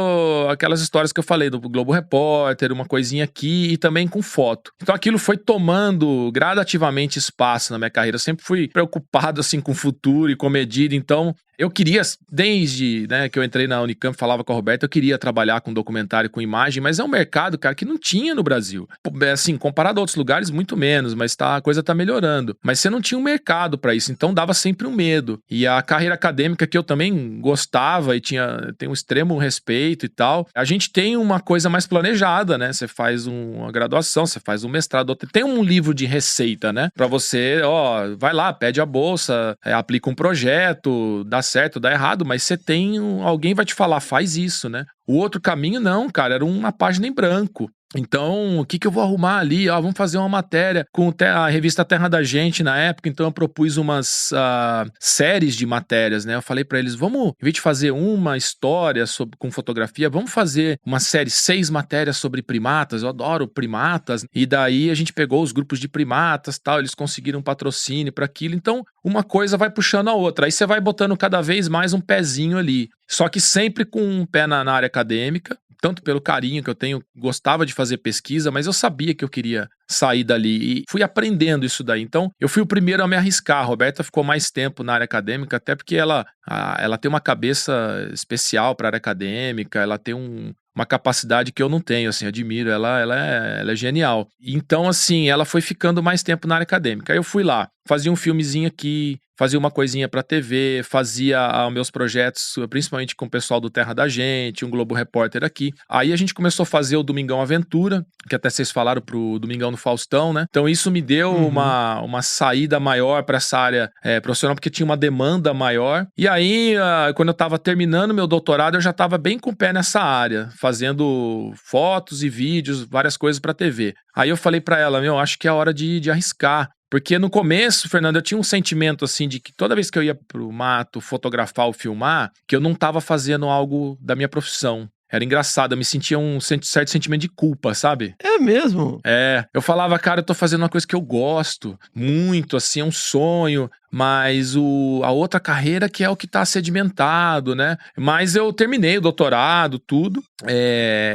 aquelas histórias que eu falei, do Globo Repórter, uma coisinha aqui, e também com foto. Então, aquilo foi tomando gradativamente espaço na minha carreira. Eu sempre fui preocupado, assim, com o futuro e com medida. Então, eu queria, desde, né, que eu entrei na Unicamp, falava com a Roberta, eu queria trabalhar com documentário, com imagem, mas é um mercado, cara, que não tinha no Brasil. Assim, comparado a outros lugares, muito menos, mas a coisa tá melhorando. Mas você não tinha um mercado pra isso, então dava sempre um medo. E a carreira acadêmica, que eu também gostava e tem um extremo respeito e tal, a gente tem uma coisa mais planejada, né? Você faz uma graduação, você faz um mestrado, tem um livro de receita, né? Pra você, vai lá, pede a bolsa, aplica um projeto, dá certo, dá errado, mas você tem alguém vai te falar, faz isso, né? O outro caminho não, cara, era uma página em branco. Então, o que eu vou arrumar ali? Vamos fazer uma matéria com a revista Terra da Gente na época, então eu propus umas séries de matérias, né? Eu falei pra eles, vamos, em vez de fazer uma história com fotografia, vamos fazer uma série, 6 matérias sobre primatas, eu adoro primatas, e daí a gente pegou os grupos de primatas, tal, eles conseguiram patrocínio para aquilo, então uma coisa vai puxando a outra, aí você vai botando cada vez mais um pezinho ali, só que sempre com um pé na área acadêmica, tanto pelo carinho que eu tenho, gostava de fazer pesquisa, mas eu sabia que eu queria sair dali e fui aprendendo isso daí. Então, eu fui o primeiro a me arriscar. A Roberta ficou mais tempo na área acadêmica, até porque ela tem uma cabeça especial para a área acadêmica, ela tem uma capacidade que eu não tenho, assim, admiro, ela é genial. Então, assim, ela foi ficando mais tempo na área acadêmica. Aí eu fui lá, fazia um filmezinho aqui, fazia uma coisinha pra TV, fazia meus projetos, principalmente com o pessoal do Terra da Gente, um Globo Repórter aqui. Aí a gente começou a fazer o Domingão Aventura, que até vocês falaram pro Domingão no Faustão, né? Então isso me deu uma saída maior pra essa área profissional, porque tinha uma demanda maior. E aí, quando eu tava terminando meu doutorado, eu já tava bem com o pé nessa área, fazendo fotos e vídeos, várias coisas pra TV. Aí eu falei pra ela, acho que é a hora de arriscar. Porque no começo, Fernando, eu tinha um sentimento assim de que toda vez que eu ia pro mato fotografar ou filmar, que eu não tava fazendo algo da minha profissão. Era engraçado, eu me sentia um certo sentimento de culpa, sabe? É mesmo? Eu falava, cara, eu tô fazendo uma coisa que eu gosto muito, assim, é um sonho, mas a outra carreira que é o que tá sedimentado, né? Mas eu terminei o doutorado, tudo,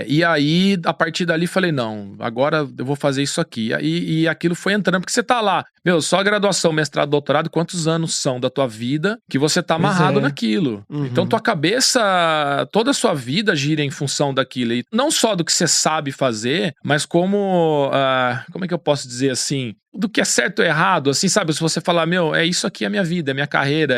e aí, a partir dali, falei, não, agora eu vou fazer isso aqui. E aquilo foi entrando, porque você tá lá, só graduação, mestrado, doutorado, quantos anos são da tua vida que você tá amarrado naquilo? Então, tua cabeça, toda a sua vida gira em função daquilo, e não só do que você sabe fazer, mas como é que eu posso dizer assim, do que é certo ou errado, assim, sabe? Se você falar, é isso aqui é a minha vida, é a minha carreira,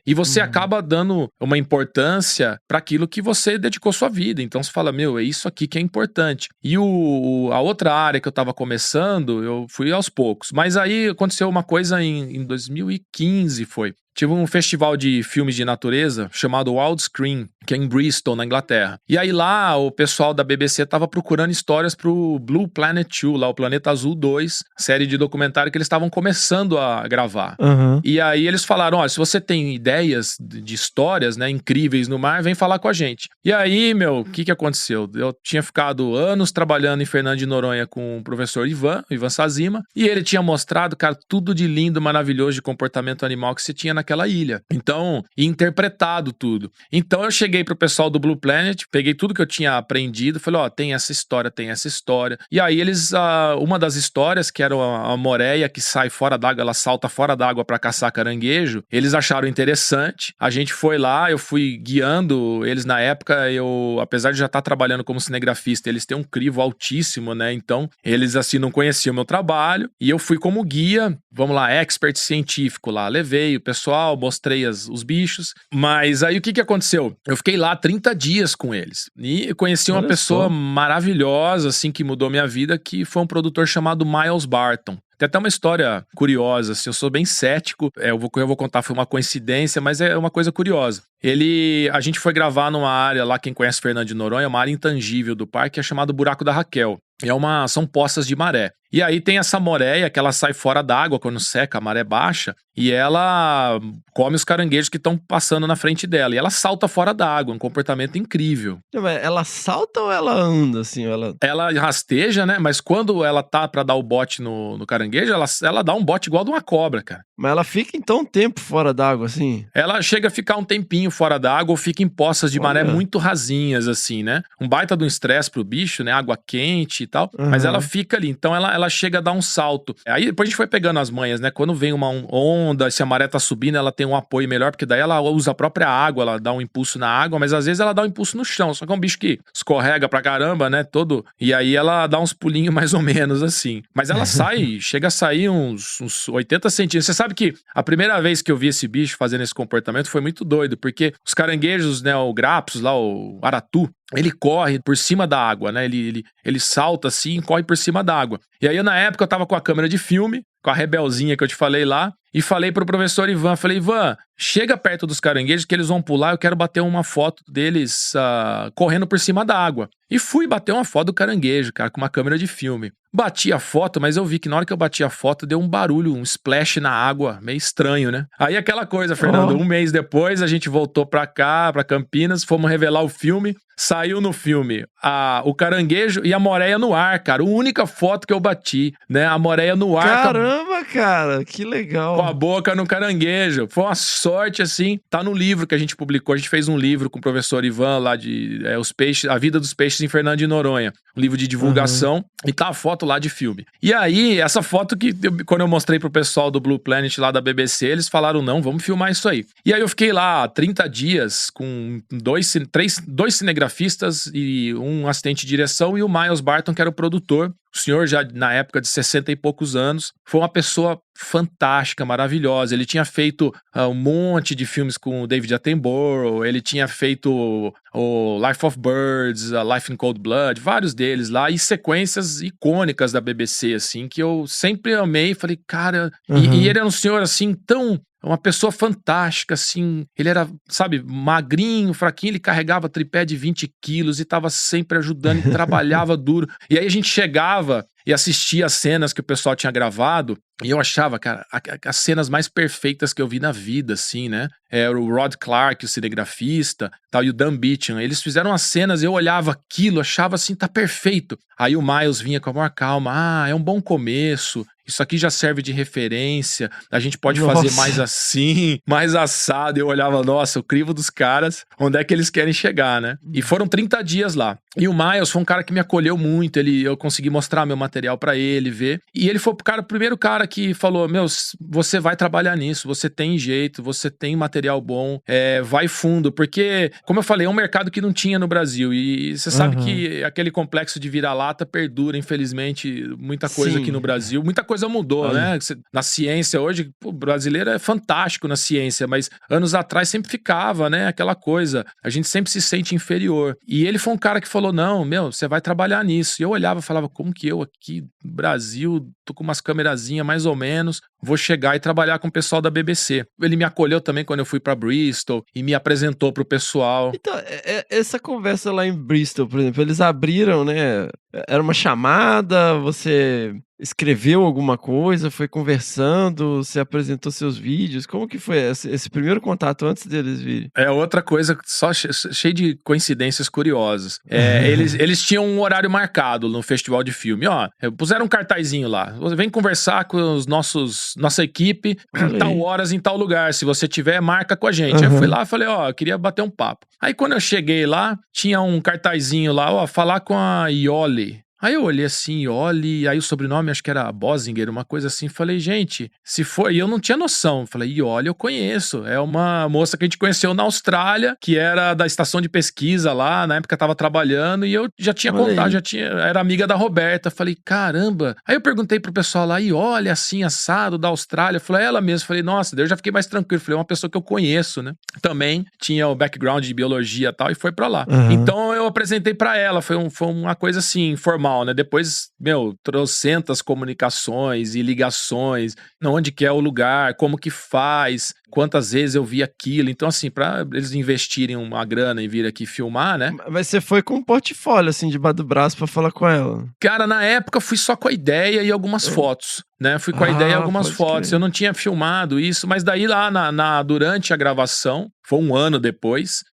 e você acaba dando uma importância para aquilo que você dedicou sua vida. Então você fala, é isso aqui que é importante. E a outra área que eu tava começando, eu fui aos poucos. Mas aí aconteceu uma coisa em 2015, foi. Tive um festival de filmes de natureza chamado Wild Screen, que é em Bristol, na Inglaterra. E aí lá, o pessoal da BBC tava procurando histórias pro Blue Planet 2, lá o Planeta Azul 2, série de documentário que eles estavam começando a gravar. E aí eles falaram, olha, se você tem ideias de histórias, né, incríveis no mar, vem falar com a gente. E aí, o que aconteceu? Eu tinha ficado anos trabalhando em Fernando de Noronha com o professor Ivan Sazima, e ele tinha mostrado, cara, tudo de lindo, maravilhoso de comportamento animal que se tinha naquela ilha. Então, interpretado tudo. Então eu cheguei pro pessoal do Blue Planet, peguei tudo que eu tinha aprendido, falei, tem essa história. E aí eles, uma das histórias, que era a moreia que sai fora d'água, ela salta fora d'água pra caçar caranguejo, eles acharam interessante. A gente foi lá, eu fui guiando eles na época, apesar de já estar trabalhando como cinegrafista, eles têm um crivo altíssimo, né? Então, eles assim não conheciam o meu trabalho, e eu fui como guia, vamos lá, expert científico lá, levei o pessoal, mostrei os bichos, mas aí o que aconteceu? Eu fiquei lá 30 dias com eles, e conheci uma pessoa maravilhosa, assim, que mudou minha vida, que foi um produtor chamado Miles Barton. Tem até uma história curiosa, assim, eu sou bem cético, eu vou contar, foi uma coincidência, mas é uma coisa curiosa. A gente foi gravar numa área lá, quem conhece Fernando de Noronha, uma área intangível do parque, é chamado Buraco da Raquel. São poças de maré. E aí tem essa moreia que ela sai fora d'água quando seca, a maré baixa, e ela come os caranguejos que estão passando na frente dela. E ela salta fora d'água, um comportamento incrível. Ela salta ou ela anda, assim? Ela rasteja, né? Mas quando ela tá pra dar o bote no caranguejo, ela dá um bote igual de uma cobra, cara. Mas ela fica então um tempo fora d'água, assim? Ela chega a ficar um tempinho fora d'água ou fica em poças de maré muito rasinhas, assim, né? Um baita de um estresse pro bicho, né? Água quente e tal. Mas ela fica ali. Então ela chega a dar um salto. Aí depois a gente foi pegando as manhas, né? Quando vem uma onda, se a maré tá subindo, ela tem um apoio melhor, porque daí ela usa a própria água, ela dá um impulso na água, mas às vezes ela dá um impulso no chão. Só que é um bicho que escorrega pra caramba, né? E aí ela dá uns pulinhos mais ou menos, assim. Mas ela chega a sair uns 80 centímetros. Você sabe que a primeira vez que eu vi esse bicho fazendo esse comportamento foi muito doido, porque os caranguejos, né? O Grapsus lá, o aratu, ele corre por cima da água, né? Ele salta assim e corre por cima da água. E aí, na época, eu tava com a câmera de filme, com a Rebelzinha que eu te falei lá, e falei pro professor Ivan, falei, Ivan, chega perto dos caranguejos que eles vão pular, eu quero bater uma foto deles correndo por cima da água. E fui bater uma foto do caranguejo, cara, com uma câmera de filme. Bati a foto, mas eu vi que na hora que eu bati a foto, deu um barulho, um splash na água, meio estranho, né? Aí aquela coisa, Fernando, um mês depois, a gente voltou pra cá, pra Campinas, fomos revelar o filme, saiu no filme o caranguejo e a moreia no ar, cara. A única foto que eu bati, né? A moreia no ar. Caramba, cara, que legal. Com a boca no caranguejo. Foi uma sorte, assim. Tá no livro que a gente publicou. A gente fez um livro com o professor Ivan lá de os peixes, a vida dos peixes em Fernando de Noronha. Um livro de divulgação. E tá a foto lá de filme. E aí, essa foto que quando eu mostrei pro pessoal do Blue Planet lá da BBC, eles falaram, não, vamos filmar isso aí. E aí eu fiquei lá 30 dias com dois cinegrafistas e um assistente de direção e o Miles Barton, que era o produtor. senhor já na época de 60 e poucos anos, foi uma pessoa fantástica, maravilhosa. Ele tinha feito um monte de filmes com o David Attenborough, ele tinha feito o Life of Birds, a Life in Cold Blood, vários deles lá, e sequências icônicas da BBC, assim, que eu sempre amei. Falei, cara, e ele era um senhor, assim, uma pessoa fantástica, assim, ele era, sabe, magrinho, fraquinho, ele carregava tripé de 20 quilos e tava sempre ajudando e trabalhava duro. E aí a gente chegava e assistia as cenas que o pessoal tinha gravado, e eu achava, cara, as cenas mais perfeitas que eu vi na vida, assim, né? Era o Rod Clark, o cinegrafista, tal, e o Dan Beecham. Eles fizeram as cenas, eu olhava aquilo, achava assim, tá perfeito. Aí o Miles vinha com a maior calma, é um bom começo, isso aqui já serve de referência, a gente pode fazer mais assim, mais assado. Eu olhava, nossa, o crivo dos caras, onde é que eles querem chegar, né? E foram 30 dias lá. E o Miles foi um cara que me acolheu muito, eu consegui mostrar meu material pra ele, ver. E ele foi o primeiro cara que falou, você vai trabalhar nisso, você tem jeito, você tem material bom, vai fundo. Porque, como eu falei, é um mercado que não tinha no Brasil. E você sabe que aquele complexo de vira-lata perdura, infelizmente, muita coisa aqui no Brasil. Muita coisa mudou, né? Na ciência hoje, o brasileiro é fantástico na ciência, mas anos atrás sempre ficava, né? Aquela coisa, a gente sempre se sente inferior. E ele foi um cara que falou, não, você vai trabalhar nisso. E eu olhava e falava, como que eu aqui no Brasil, tô com umas câmerazinhas mais ou menos, vou chegar e trabalhar com o pessoal da BBC. Ele me acolheu também quando eu fui pra Bristol e me apresentou pro pessoal. Então, essa conversa lá em Bristol, por exemplo, eles abriram, né? Era uma chamada, você escreveu alguma coisa, foi conversando, você apresentou seus vídeos. Como que foi esse primeiro contato antes deles virem? É outra coisa só cheio de coincidências curiosas. Eles tinham um horário marcado no festival de filme. Puseram um cartazinho lá. Vem conversar com nossa equipe tal horas em tal lugar. Se você tiver, marca com a gente. Aí eu fui lá e falei, eu queria bater um papo. Aí quando eu cheguei lá, tinha um cartazinho lá, falar com a Yoli. Aí eu olhei assim, Ioli, aí o sobrenome acho que era Bosinger, uma coisa assim. Falei, gente, se for... E eu não tinha noção. Falei, Ioli eu conheço. É uma moça que a gente conheceu na Austrália, que era da estação de pesquisa lá, na época tava trabalhando, e eu já tinha contato, era amiga da Roberta. Falei, caramba. Aí eu perguntei pro pessoal lá, Ioli, assim, assado, da Austrália. Falei, ela mesma. Falei, nossa, daí eu já fiquei mais tranquilo. Falei, uma pessoa que eu conheço, né? Também tinha o background de biologia e tal, e foi pra lá. Então eu apresentei pra ela, foi uma coisa assim, informal, né? Depois, trocentas comunicações e ligações, onde que é o lugar, como que faz, quantas vezes eu vi aquilo. Então, assim, pra eles investirem uma grana e vir aqui filmar, né? Mas você foi com um portfólio, assim, debaixo do braço pra falar com ela? Cara, na época fui só com a ideia e algumas fotos, né? Fui com a ideia e algumas fotos. Eu não tinha filmado isso, mas daí lá durante a gravação, foi um ano depois,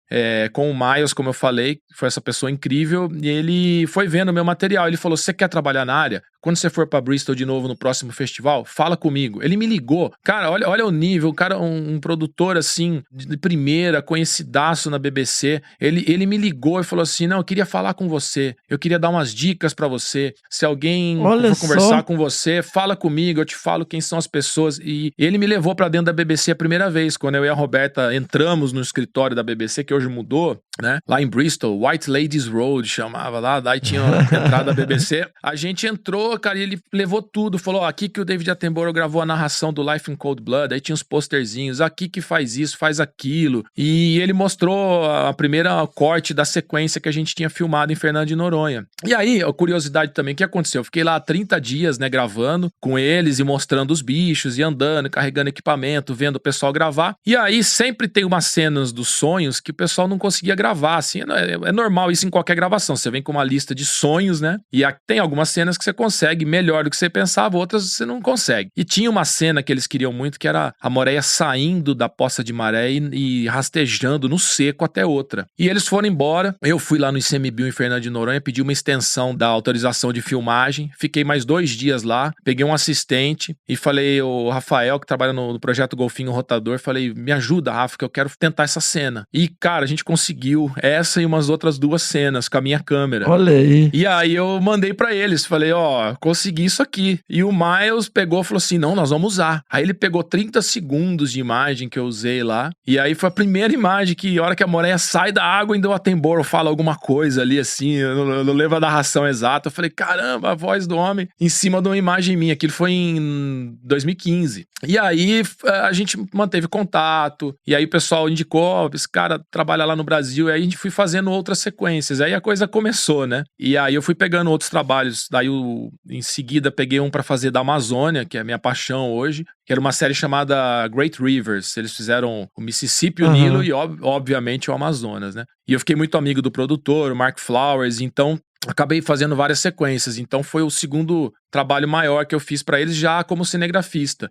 com o Miles, como eu falei, foi essa pessoa incrível, e ele foi vendo o meu material. Ele falou, você quer trabalhar na área? Quando você for pra Bristol de novo no próximo festival, fala comigo. Ele me ligou. Cara, olha o nível, o cara, um produtor assim, de primeira, conhecidaço na BBC. Ele me ligou e falou assim, não, eu queria falar com você, eu queria dar umas dicas pra você. Se alguém for conversar com você, fala comigo, eu te falo quem são as pessoas. E ele me levou pra dentro da BBC a primeira vez, quando eu e a Roberta entramos no escritório da BBC, que hoje mudou, né? Lá em Bristol, White Ladies Road chamava lá, daí tinha a entrada da BBC. A gente entrou, cara, e ele levou tudo, falou, aqui que o David Attenborough gravou a narração do Life in Cold Blood, aí tinha os posterzinhos, aqui que faz isso, faz aquilo, e ele mostrou a primeira corte da sequência que a gente tinha filmado em Fernando de Noronha. E aí, a curiosidade também, o que aconteceu? Eu fiquei lá 30 dias, né, gravando com eles e mostrando os bichos, e andando, carregando equipamento, vendo o pessoal gravar, e aí sempre tem umas cenas dos sonhos que o pessoal não conseguia gravar, assim, é normal isso em qualquer gravação, você vem com uma lista de sonhos, né, e tem algumas cenas que você consegue melhor do que você pensava, outras você não consegue. E tinha uma cena que eles queriam muito, que era a Moreia saindo da poça de maré e rastejando no seco até outra. E eles foram embora, eu fui lá no ICMBio em Fernando de Noronha, pedi uma extensão da autorização de filmagem, fiquei mais 2 dias lá, peguei um assistente assistente e falei, o Rafael, que trabalha no projeto Golfinho Rotador, falei, me ajuda, Rafa, que eu quero tentar essa cena. E, cara, a gente conseguiu essa e umas outras 2 cenas com a minha câmera. Olha aí. E aí eu mandei pra eles, falei, consegui isso aqui. E o Miles pegou e falou assim, não, nós vamos usar. Aí ele pegou 30 segundos de imagem que eu usei lá, e aí foi a primeira imagem que, a hora que a Moreia sai da água, ainda o Attenborough fala alguma coisa ali, assim, eu não lembro a narração exata, eu falei, caramba, a voz do homem em cima de uma imagem minha, aquilo foi em 2015. E aí a gente manteve contato, e aí o pessoal indicou, esse cara trabalha lá no Brasil, e aí a gente foi fazendo outras sequências, aí a coisa começou, né? E aí eu fui pegando outros trabalhos, daí em seguida peguei um pra fazer da Amazônia, que é a minha paixão hoje, que era uma série chamada Great Rivers. Eles fizeram o Mississippi, o Nilo e, obviamente, o Amazonas, né? E eu fiquei muito amigo do produtor, o Mark Flowers, então acabei fazendo várias sequências. Então foi o segundo trabalho maior que eu fiz pra eles já como cinegrafista.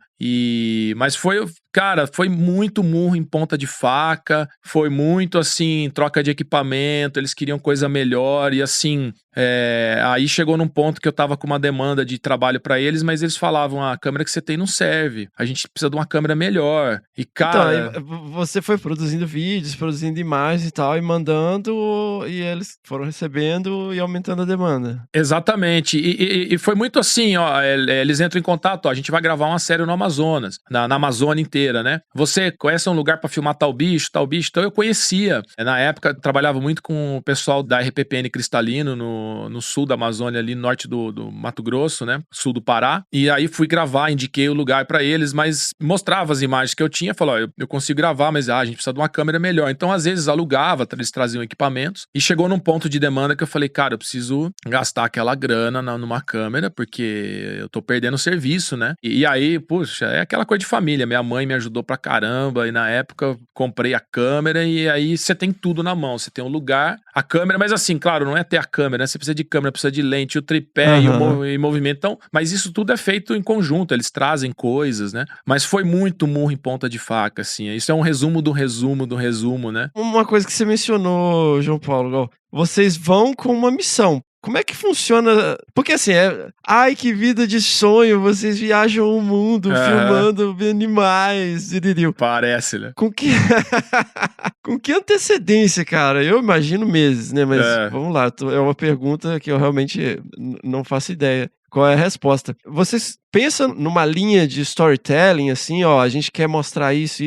Mas foi muito murro em ponta de faca, foi muito assim, troca de equipamento, eles queriam coisa melhor e assim, aí chegou num ponto que eu tava com uma demanda de trabalho pra eles, mas eles falavam, a câmera que você tem não serve, a gente precisa de uma câmera melhor. E cara... Então, você foi produzindo vídeos, produzindo imagens e tal, e mandando, e eles foram recebendo e aumentando a demanda. Exatamente, e foi muito assim, eles entram em contato, a gente vai gravar uma série no Amazonas, na Amazônia inteira, né? Você conhece um lugar pra filmar tal bicho, então eu conhecia. Na época, trabalhava muito com o pessoal da RPPN Cristalino, no sul da Amazônia, ali no norte do Mato Grosso, né? Sul do Pará. E aí fui gravar, indiquei o lugar pra eles, mas mostrava as imagens que eu tinha, falou, eu consigo gravar, mas a gente precisa de uma câmera melhor. Então, às vezes, alugava, eles traziam equipamentos, e chegou num ponto de demanda que eu falei, cara, eu preciso gastar aquela grana numa câmera, porque eu tô perdendo o serviço, né? E aí, puxa, é aquela coisa de família. Minha mãe me ajudou pra caramba, e na época eu comprei a câmera, e aí você tem tudo na mão. Você tem um lugar, a câmera, mas assim, claro, não é ter a câmera, né? Você precisa de câmera, precisa de lente, o tripé e movimento. Então, mas isso tudo é feito em conjunto, eles trazem coisas, né? Mas foi muito murro em ponta de faca, assim. Isso é um resumo do resumo do resumo, né? Uma coisa que você mencionou, João Paulo, vocês vão com uma missão. Como é que funciona? Porque assim, ai, que vida de sonho, vocês viajam o mundo filmando animais, dirível. Parece, né? Com que antecedência, cara? Eu imagino meses, né? Mas vamos lá, é uma pergunta que eu realmente não faço ideia. Qual é a resposta? Vocês pensam numa linha de storytelling, assim, a gente quer mostrar isso,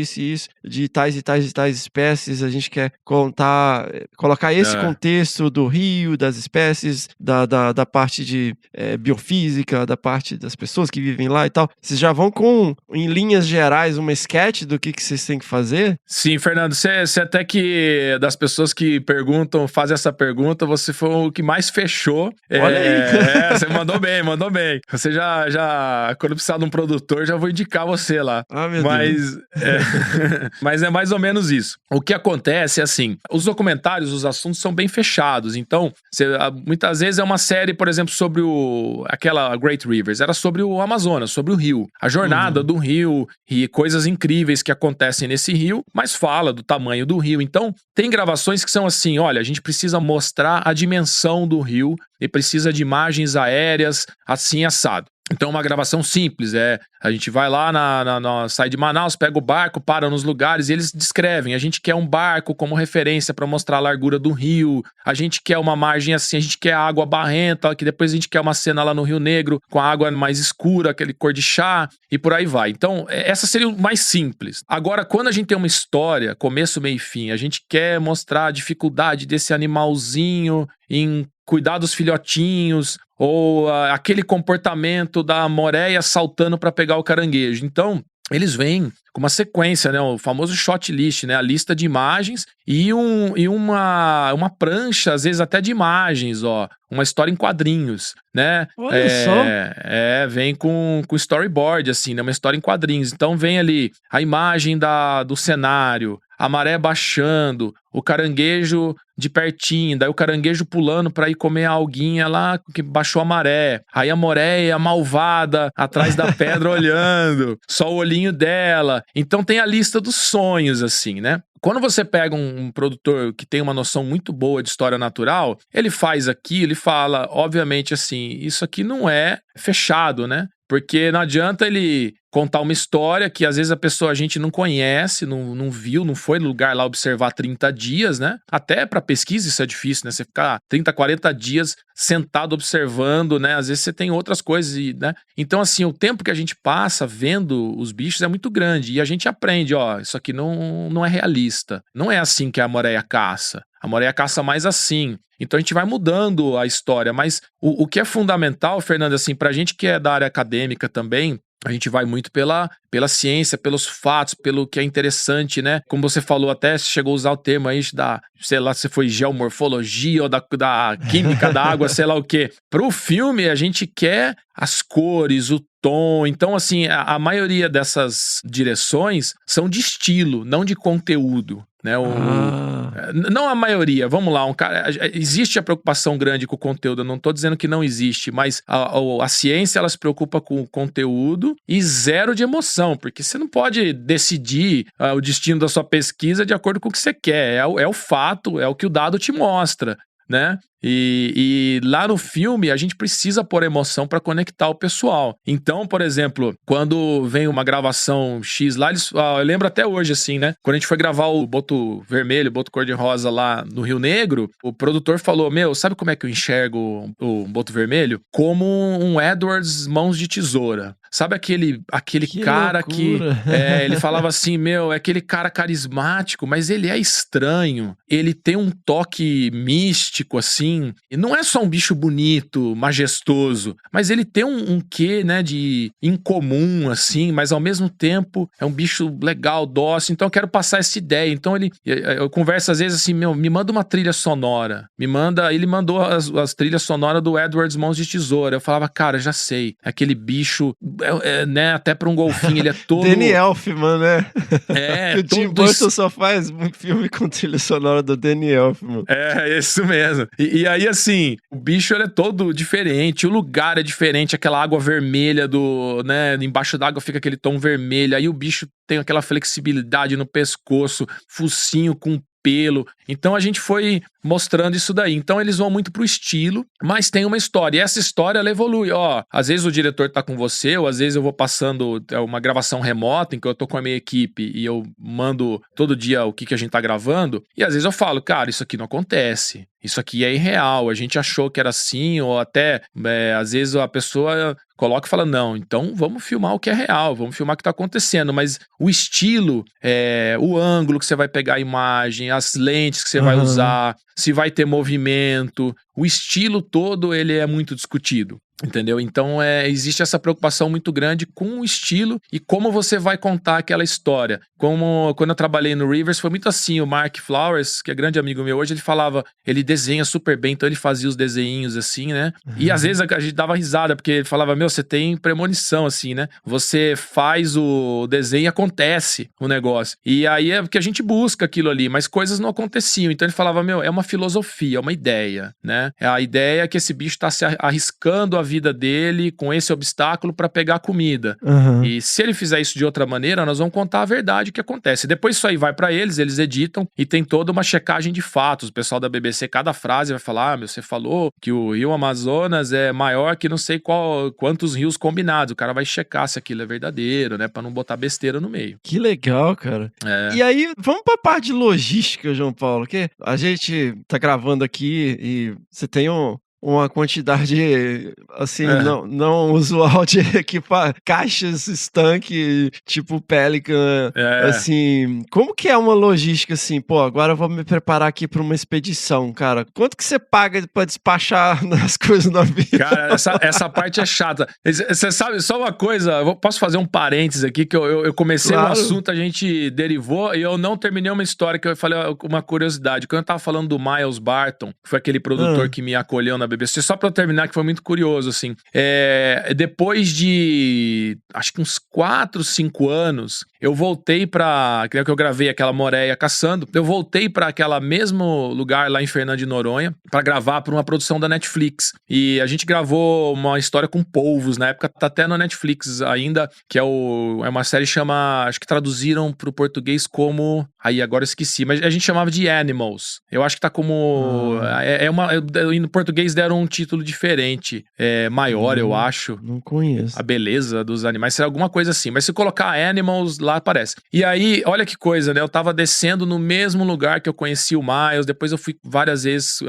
de tais e tais e tais espécies, a gente quer colocar esse contexto do rio, das espécies, da parte de biofísica, da parte das pessoas que vivem lá e tal. Vocês já vão em linhas gerais, uma sketch do que vocês têm que fazer? Sim, Fernando, você até que das pessoas que fazem essa pergunta, você foi o que mais fechou. Olha aí. Você mandou bem. Você quando precisar de um produtor, já vou indicar você lá. Ah, meu Deus. Mas é mais ou menos isso. O que acontece é assim, os documentários, os assuntos são bem fechados. Então, muitas vezes é uma série, por exemplo, sobre aquela Great Rivers. Era sobre o Amazonas, sobre o rio. A jornada do rio e coisas incríveis que acontecem nesse rio, mas fala do tamanho do rio. Então, tem gravações que são assim, olha, a gente precisa mostrar a dimensão do rio e precisa de imagens aéreas assim assado. Então, uma gravação simples, a gente vai lá, sai de Manaus, pega o barco, para nos lugares e eles descrevem. A gente quer um barco como referência para mostrar a largura do rio, a gente quer uma margem assim, a gente quer água barrenta, que depois a gente quer uma cena lá no Rio Negro com a água mais escura, aquele cor de chá e por aí vai. Então, essa seria o mais simples. Agora, quando a gente tem uma história, começo, meio e fim, a gente quer mostrar a dificuldade desse animalzinho em cuidar dos filhotinhos, ou aquele comportamento da moreia saltando para pegar o caranguejo. Então, eles vêm com uma sequência, né? O famoso shot list, né? A lista de imagens e uma prancha, às vezes até de imagens, uma história em quadrinhos, né? Olha só. Vem com storyboard, assim, né? Uma história em quadrinhos. Então vem ali a imagem do cenário, a maré baixando, o caranguejo de pertinho, daí o caranguejo pulando pra ir comer a alguinha lá que baixou a maré. Aí a moreia malvada atrás da pedra olhando, só o olhinho dela. Então tem a lista dos sonhos, assim, né? Quando você pega um produtor que tem uma noção muito boa de história natural, ele faz aquilo, ele fala, obviamente assim, isso aqui não é fechado, né? Porque não adianta ele contar uma história que às vezes a gente não conhece, não viu, não foi no lugar lá observar 30 dias, né? Até pra pesquisa isso é difícil, né? Você ficar 30, 40 dias sentado observando, né? Às vezes você tem outras coisas, né? Então, assim, o tempo que a gente passa vendo os bichos é muito grande e a gente aprende, ó, isso aqui não é realista. Não é assim que a moreia caça. A moreia caça mais assim. Então a gente vai mudando a história, mas o que é fundamental, Fernando, assim, pra gente que é da área acadêmica também, a gente vai muito pela ciência, pelos fatos, pelo que é interessante, né? Como você falou, até chegou a usar o termo aí da, sei lá, se foi geomorfologia ou da química da água, sei lá o quê. Pro filme, a gente quer as cores, o tom. Então, assim, a maioria dessas direções são de estilo, não de conteúdo. Né, não a maioria, vamos lá, existe a preocupação grande com o conteúdo, eu não tô dizendo que não existe, mas a ciência ela se preocupa com o conteúdo e zero de emoção, porque você não pode decidir o destino da sua pesquisa de acordo com o que você quer, é o fato, é o que o dado te mostra, né? E lá no filme a gente precisa pôr emoção para conectar o pessoal. Então, por exemplo, quando vem uma gravação X lá, eu lembro até hoje assim, né? Quando a gente foi gravar o Boto Vermelho, o Boto Cor-de-Rosa lá no Rio Negro, o produtor falou, sabe como é que eu enxergo o Boto Vermelho? Como um Edwards Mãos de Tesoura. Sabe aquele cara loucura. Que... ele falava assim, é aquele cara carismático, mas ele é estranho. Ele tem um toque místico, assim. E não é só um bicho bonito, majestoso, mas ele tem um quê, né, de incomum, assim, mas ao mesmo tempo é um bicho legal, dócil. Então eu quero passar essa ideia. Então eu converso às vezes assim, me manda uma trilha sonora. Ele mandou as trilhas sonoras do Edwards Mãos de Tesoura. Eu falava, cara, já sei. Aquele bicho... né, até pra um golfinho, ele é todo... Danny Elfman, né? É, o Tim Burton só faz um filme com trilha sonora do Danny Elfman. É, isso mesmo. E aí, assim, o bicho ele é todo diferente, o lugar é diferente, aquela água vermelha né, embaixo d'água fica aquele tom vermelho, aí o bicho tem aquela flexibilidade no pescoço, focinho com pelo. Então a gente foi mostrando isso daí. Então eles vão muito pro estilo, mas tem uma história. E essa história, ela evolui. Às vezes o diretor tá com você, ou às vezes eu vou passando uma gravação remota, em que eu tô com a minha equipe e eu mando todo dia o que a gente tá gravando. E às vezes eu falo, cara, isso aqui não acontece. Isso aqui é irreal, a gente achou que era assim, ou até, às vezes a pessoa coloca e fala, não, então vamos filmar o que é real, vamos filmar o que tá acontecendo, mas o estilo, o ângulo que você vai pegar a imagem, as lentes que você vai usar, se vai ter movimento, o estilo todo, ele é muito discutido. Entendeu? Então existe essa preocupação muito grande com o estilo e como você vai contar aquela história. Como quando eu trabalhei no Rivers, foi muito assim, o Mark Flowers, que é grande amigo meu hoje, ele desenha super bem, então ele fazia os desenhinhos assim, né? E às vezes a gente dava risada, porque ele falava, você tem premonição assim, né? Você faz o desenho e acontece o negócio. E aí é porque a gente busca aquilo ali, mas coisas não aconteciam. Então ele falava, é uma filosofia, é uma ideia, né? A ideia é que esse bicho tá se arriscando a vida dele com esse obstáculo para pegar comida. E se ele fizer isso de outra maneira, nós vamos contar a verdade que acontece. Depois isso aí vai para eles editam e tem toda uma checagem de fatos. O pessoal da BBC, cada frase vai falar, você falou que o rio Amazonas é maior que não sei quantos rios combinados. O cara vai checar se aquilo é verdadeiro, né, para não botar besteira no meio. Que legal, cara. E aí, vamos pra parte de logística, João Paulo, que a gente tá gravando aqui e você tem uma quantidade, assim, não usual de equipar caixas, estanque, tipo Pelican, assim, como que é uma logística, assim, agora eu vou me preparar aqui pra uma expedição, cara, quanto que você paga pra despachar as coisas no avião? Cara, essa parte é chata. Você sabe, só uma coisa, posso fazer um parênteses aqui, que eu comecei um assunto, a gente derivou, e eu não terminei uma história, que eu falei uma curiosidade, quando eu tava falando do Miles Barton, que foi aquele produtor que me acolheu na BBC, só pra eu terminar, que foi muito curioso, assim. Depois de, acho que uns 4, 5 anos, eu voltei que eu gravei aquela Moreia Caçando, eu voltei pra aquele mesmo lugar lá em Fernando de Noronha, pra gravar pra uma produção da Netflix. E a gente gravou uma história com polvos, na época tá até no Netflix ainda, que é uma série que chama, acho que traduziram pro português como, agora eu esqueci, mas a gente chamava de Animals. Eu acho que tá como, no português deram um título diferente, maior, eu acho. Não conheço. A beleza dos animais, será alguma coisa assim. Mas se colocar Animals, lá aparece. E aí, olha que coisa, né? Eu tava descendo no mesmo lugar que eu conheci o Miles, depois eu fui várias vezes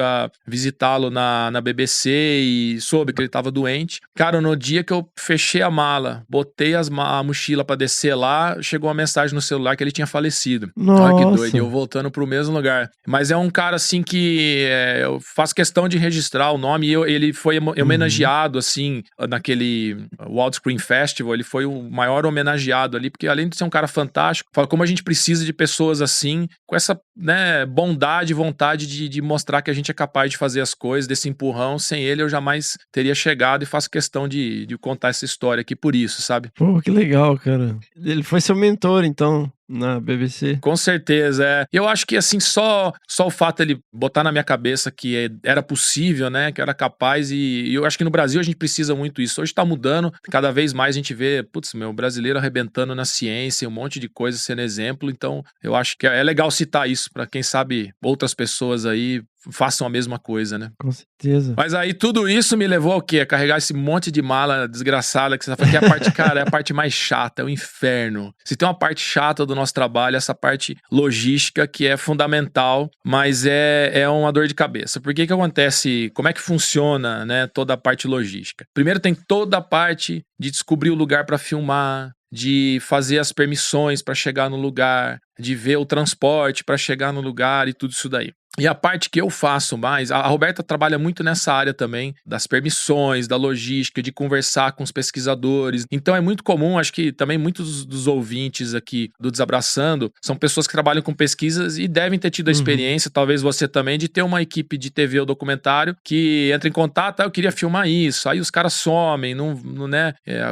visitá-lo na BBC e soube que ele tava doente. Cara, no dia que eu fechei a mala, botei a mochila pra descer lá, chegou uma mensagem no celular que ele tinha falecido. Olha que doido, e eu voltando pro mesmo lugar. Mas é um cara, assim, que eu faço questão de registrar o nome, e ele foi homenageado, assim, naquele Walt Screen Festival, ele foi o maior homenageado ali, porque além de ser um cara fantástico, fala como a gente precisa de pessoas assim, com essa, né, bondade e vontade de mostrar que a gente é capaz de fazer as coisas, desse empurrão. Sem ele eu jamais teria chegado, e faço questão de contar essa história aqui por isso, sabe? Pô, que legal, cara. Ele foi seu mentor, então, na BBC. Com certeza, Eu acho que, assim, só o fato dele botar na minha cabeça que era possível, né, que eu era capaz, e eu acho que no Brasil a gente precisa muito isso. Hoje tá mudando, cada vez mais a gente vê, brasileiro arrebentando na ciência, um monte de coisa sendo exemplo, então eu acho que é legal citar isso pra quem sabe outras pessoas aí façam a mesma coisa, né? Com certeza. Mas aí tudo isso me levou ao quê? A carregar esse monte de mala desgraçada que você fala que é a parte, cara, é a parte mais chata, é o inferno. Se tem uma parte chata do nosso trabalho, essa parte logística que é fundamental, mas é uma dor de cabeça. Por que acontece? Como é que funciona, né, toda a parte logística? Primeiro tem toda a parte de descobrir o lugar para filmar, de fazer as permissões para chegar no lugar, de ver o transporte para chegar no lugar e tudo isso daí. E a parte que eu faço mais, a Roberta trabalha muito nessa área também, das permissões, da logística, de conversar com os pesquisadores. Então é muito comum, acho que também muitos dos ouvintes aqui do Desabraçando são pessoas que trabalham com pesquisas e devem ter tido a experiência, talvez você também, de ter uma equipe de TV ou documentário que entra em contato, eu queria filmar isso, aí os caras somem,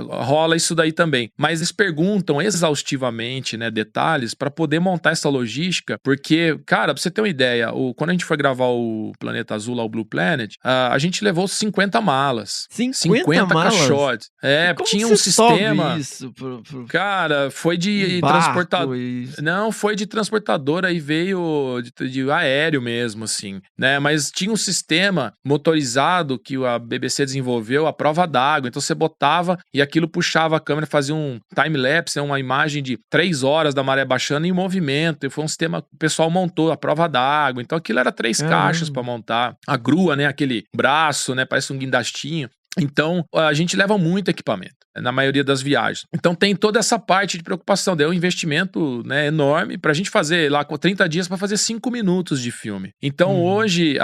rola isso daí também. Mas eles perguntam exaustivamente, né, detalhes para poder montar essa logística, porque, cara, pra você ter uma ideia, quando a gente foi gravar o Planeta Azul, lá o Blue Planet, a gente levou 50 malas. 50 malas? caixotes. Como Tinha você um sistema. sobe isso Cara, foi de transportador. Não, foi de transportadora e veio de aéreo mesmo, assim, né? Mas tinha um sistema motorizado que a BBC desenvolveu, a prova d'água. Então você botava e aquilo puxava a câmera, fazia um time-lapse, uma imagem de 3 horas da maré baixando em movimento. E foi um sistema que o pessoal montou, a prova d'água. Então aquilo era 3 caixas para montar. A grua, né? Aquele braço, né? Parece um guindastinho. Então, a gente leva muito equipamento, na maioria das viagens. Então, tem toda essa parte de preocupação. É um investimento, né, enorme pra gente fazer lá com 30 dias para fazer 5 minutos de filme. Então, hoje,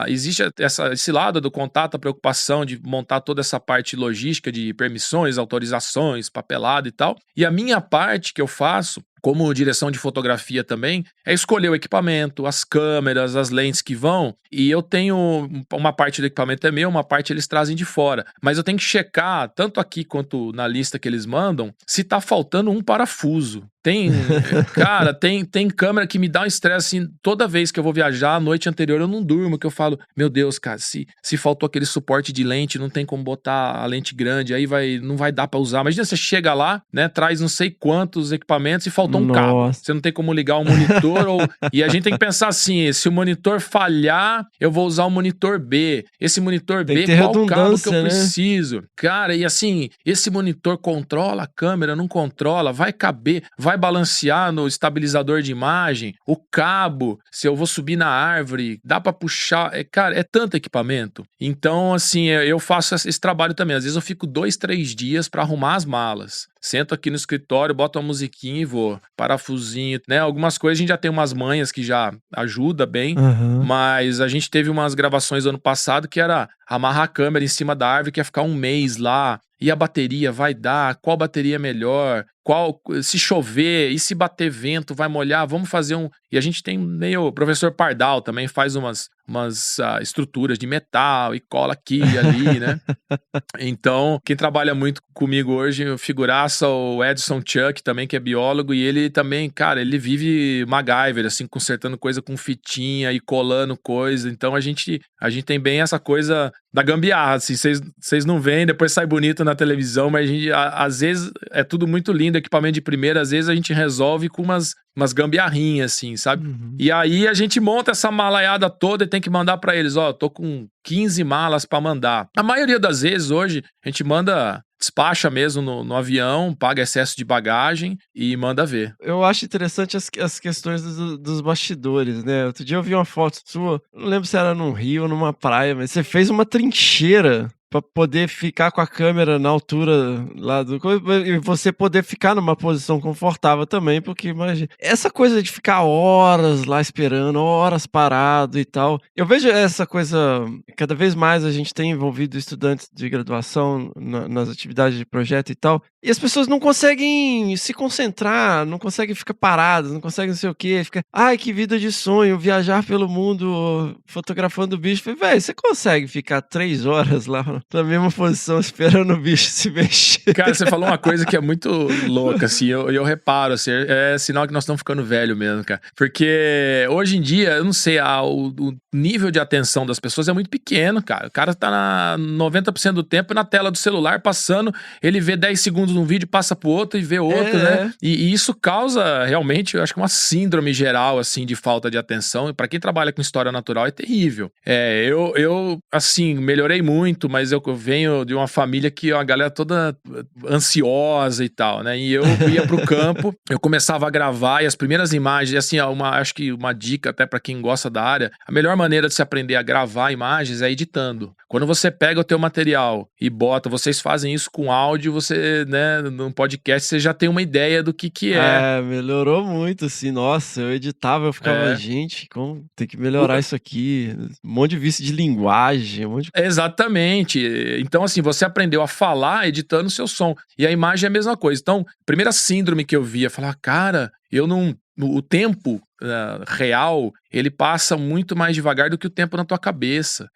existe esse lado do contato, a preocupação de montar toda essa parte logística de permissões, autorizações, papelada e tal. E a minha parte que eu faço, como direção de fotografia também, é escolher o equipamento, as câmeras, as lentes que vão, e eu tenho uma parte do equipamento é meu, uma parte eles trazem de fora, mas eu tenho que checar, tanto aqui quanto na lista que eles mandam, se tá faltando um parafuso. Cara, tem câmera que me dá um estresse, assim, toda vez que eu vou viajar, a noite anterior eu não durmo, que eu falo, meu Deus, cara, se faltou aquele suporte de lente, não tem como botar a lente grande, aí não vai dar pra usar. Imagina, você chega lá, né, traz não sei quantos equipamentos e faltou um cabo. Você não tem como ligar o monitor, e a gente tem que pensar assim, se o monitor falhar, eu vou usar o monitor B. Esse monitor B, qual cabo que eu preciso? Cara, e assim, esse monitor controla a câmera, não controla, vai caber, vai balancear no estabilizador de imagem, o cabo, se eu vou subir na árvore, dá pra puxar, cara, é tanto equipamento. Então, assim, eu faço esse trabalho também. Às vezes eu fico 2, 3 dias pra arrumar as malas. Sento aqui no escritório, boto uma musiquinha e vou. Parafusinho, né? Algumas coisas a gente já tem umas manhas que já ajuda bem, mas a gente teve umas gravações ano passado que era amarrar a câmera em cima da árvore, que ia ficar 1 mês lá. E a bateria vai dar? Qual bateria é melhor? Se chover, e se bater vento, vai molhar? Vamos fazer E a gente tem o professor Pardal também faz umas estruturas de metal e cola aqui e ali, né? Então, quem trabalha muito comigo hoje, o figuraça, o Edson Chuck também, que é biólogo, e ele também, cara, ele vive MacGyver, assim, consertando coisa com fitinha e colando coisa. Então, a gente tem bem essa coisa da gambiarra, assim, vocês não veem, depois sai bonito na televisão, mas a gente, às vezes, é tudo muito lindo, equipamento de primeira, às vezes a gente resolve com umas umas gambiarrinhas, assim, sabe? Uhum. E aí a gente monta essa malaiada toda e tem que mandar pra eles, ó, tô com 15 malas pra mandar. A maioria das vezes, hoje, a gente despacha mesmo no avião, paga excesso de bagagem e manda ver. Eu acho interessante as questões dos bastidores, né? Outro dia eu vi uma foto sua, não lembro se era num rio ou numa praia, mas você fez uma trincheira pra poder ficar com a câmera na altura lá e você poder ficar numa posição confortável também, porque imagina, essa coisa de ficar horas lá esperando, horas parado e tal. Eu vejo essa coisa, cada vez mais a gente tem envolvido estudantes de graduação nas atividades de projeto e tal, e as pessoas não conseguem se concentrar, não conseguem ficar paradas, não conseguem não sei o quê, fica, ai, que vida de sonho, viajar pelo mundo fotografando o bicho. Falei, velho, você consegue ficar 3 horas lá na mesma posição esperando o bicho se mexer? Cara, você falou uma coisa que é muito louca, assim, eu reparo, assim, é sinal que nós estamos ficando velho mesmo, cara. Porque hoje em dia, eu não sei, o nível de atenção das pessoas é muito pequeno, cara. O cara tá 90% do tempo na tela do celular, passando, ele vê 10 segundos num vídeo, passa pro outro e vê outro, né? E isso causa, realmente, eu acho que uma síndrome geral, assim, de falta de atenção. E pra quem trabalha com história natural é terrível. Eu assim, melhorei muito, mas eu venho de uma família que a galera toda ansiosa e tal, né? E eu ia pro campo, eu começava a gravar e as primeiras imagens, assim, acho que uma dica até pra quem gosta da área, a melhor maneira de se aprender a gravar imagens é editando. Quando você pega o teu material e bota, vocês fazem isso com áudio, você, né, num podcast, você já tem uma ideia do que é. Melhorou muito, assim, nossa, eu editava, eu ficava, gente, como tem que melhorar isso aqui, um monte de vício de linguagem, um monte de... Exatamente. Então, assim, você aprendeu a falar editando o seu som. E a imagem é a mesma coisa. Então, primeira síndrome que eu via, falar, cara, eu não... O tempo real, ele passa muito mais devagar do que o tempo na tua cabeça.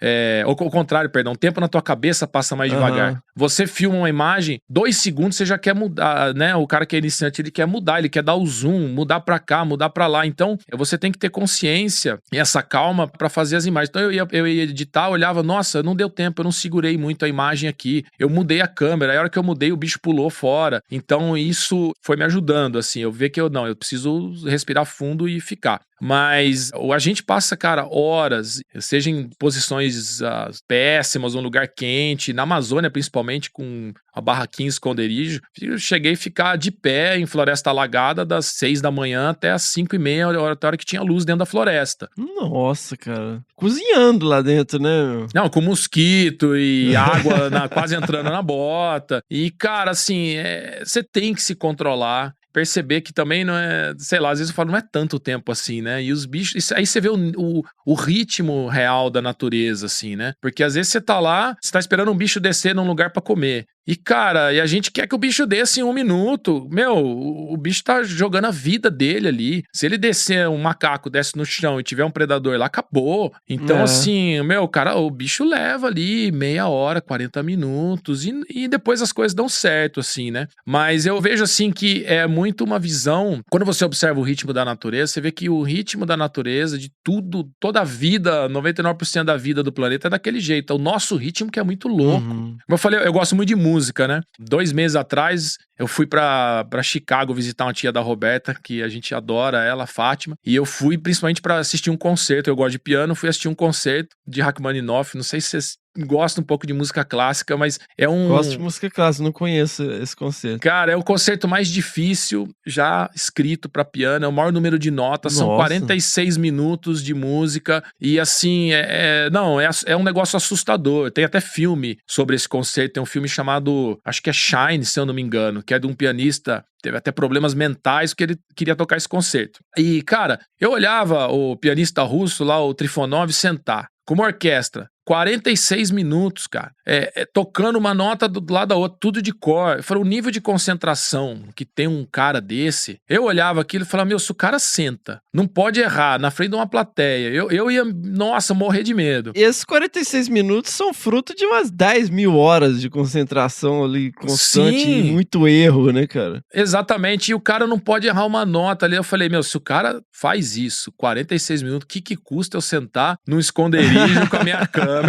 Ou ao contrário, perdão, o tempo na tua cabeça passa mais devagar. Você filma uma imagem, 2 segundos você já quer mudar, né? O cara que é iniciante, ele quer mudar, ele quer dar o zoom, mudar pra cá, mudar pra lá. Então, você tem que ter consciência e essa calma pra fazer as imagens. Então, eu ia editar, olhava, nossa, não deu tempo, eu não segurei muito a imagem aqui. Eu mudei a câmera, aí a hora que eu mudei, o bicho pulou fora. Então, isso foi me ajudando, assim, eu ver que eu preciso respirar fundo e ficar. Mas a gente passa, cara, horas, seja em posições péssimas, um lugar quente, na Amazônia principalmente, com a barraquinha esconderijo. Eu cheguei a ficar de pé em floresta alagada das 6 da manhã até as 5:30, até a hora que tinha luz dentro da floresta. Nossa, cara. Cozinhando lá dentro, né? Não, com mosquito e água quase entrando na bota. E, cara, assim, você tem que se controlar. Perceber que também não é, sei lá, às vezes eu falo, não é tanto tempo assim, né? E os bichos, aí você vê o ritmo real da natureza, assim, né? Porque às vezes você tá lá, você tá esperando um bicho descer num lugar pra comer. E, cara, a gente quer que o bicho desça em 1 minuto. Meu, o bicho tá jogando a vida dele ali. Se ele descer, um macaco desce no chão e tiver um predador lá, acabou. Então, assim, meu, cara, o bicho leva ali meia hora, 40 minutos e depois as coisas dão certo, assim, né? Mas eu vejo, assim, que é muito uma visão... Quando você observa o ritmo da natureza, você vê que o ritmo da natureza, de tudo, toda a vida, 99% da vida do planeta é daquele jeito. É o nosso ritmo que é muito louco. Como eu falei, eu gosto muito de música, né? 2 meses atrás, eu fui pra Chicago visitar uma tia da Roberta, que a gente adora ela, Fátima, e eu fui principalmente pra assistir um concerto. Eu gosto de piano, fui assistir um concerto de Rachmaninoff. Não sei se vocês gostam um pouco de música clássica, mas é um... Gosto de música clássica, não conheço esse concerto. Cara, é o concerto mais difícil já escrito pra piano, é o maior número de notas, são 46 minutos de música, e assim, é um negócio assustador. Tem até filme sobre esse concerto, tem um filme chamado, acho que é Shine, se eu não me engano, que é de um pianista, teve até problemas mentais porque ele queria tocar esse concerto. E, cara, eu olhava o pianista russo lá, o Trifonov, sentar com uma orquestra, 46 minutos, cara, tocando uma nota do lado da outra, tudo de cor. Eu falei, o nível de concentração que tem um cara desse, eu olhava aquilo e falava, meu, se o cara senta, não pode errar, na frente de uma plateia, eu ia, nossa, morrer de medo. E esses 46 minutos são fruto de umas 10 mil horas de concentração ali, constante, e muito erro, né, cara? Exatamente, e o cara não pode errar uma nota ali. Eu falei, meu, se o cara faz isso, 46 minutos, o que custa eu sentar num esconderijo com a minha câmera,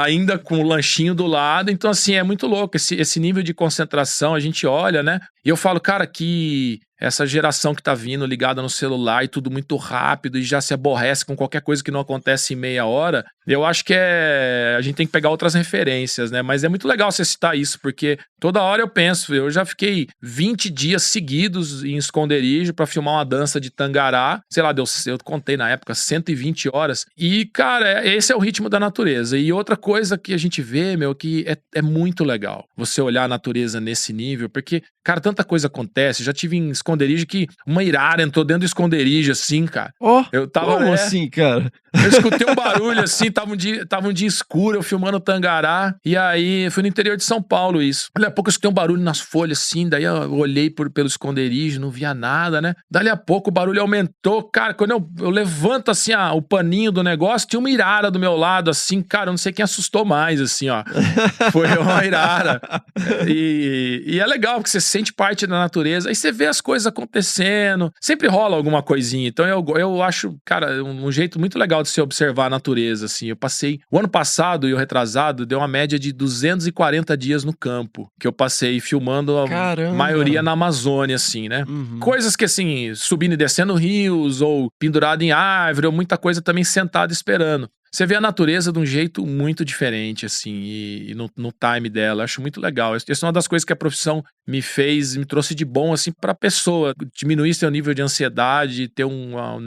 ainda com o lanchinho do lado? Então, assim, é muito louco esse nível de concentração, a gente olha, né? E eu falo, cara, que essa geração que tá vindo ligada no celular e tudo muito rápido e já se aborrece com qualquer coisa que não acontece em meia hora, eu acho que a gente tem que pegar outras referências, né? Mas é muito legal você citar isso, porque toda hora eu penso, eu já fiquei 20 dias seguidos em esconderijo pra filmar uma dança de Tangará, sei lá, eu contei na época 120 horas, e cara, esse é o ritmo da natureza. E outra coisa que a gente vê, meu, que é muito legal você olhar a natureza nesse nível, porque, cara, tanta coisa acontece. Eu já tive em esconderijo que uma irara entrou dentro do esconderijo, assim, cara. Eu tava, como assim, cara? Eu escutei um barulho assim, tava um dia escuro, eu filmando Tangará, e aí foi no interior de São Paulo isso. Dali a pouco eu escutei um barulho nas folhas assim, daí eu olhei pelo esconderijo, não via nada, né? Dali a pouco o barulho aumentou, cara, quando eu levanto assim o paninho do negócio, tinha uma irara do meu lado assim, cara, eu não sei quem assustou mais, assim, ó. Foi uma irara. E é legal, porque você sente parte da natureza, aí você vê as coisas acontecendo, sempre rola alguma coisinha, então eu acho, cara, um jeito muito legal de se observar a natureza, assim. Eu passei, o ano passado e o retrasado, deu uma média de 240 dias no campo, que eu passei filmando a maioria na Amazônia, assim, né? Coisas que, assim, subindo e descendo rios, ou pendurado em árvore, ou muita coisa também sentada esperando. Você vê a natureza de um jeito muito diferente, assim, e no time dela. Eu acho muito legal. Essa é uma das coisas que a profissão me trouxe de bom, assim, pra pessoa. Diminuir seu nível de ansiedade, ter um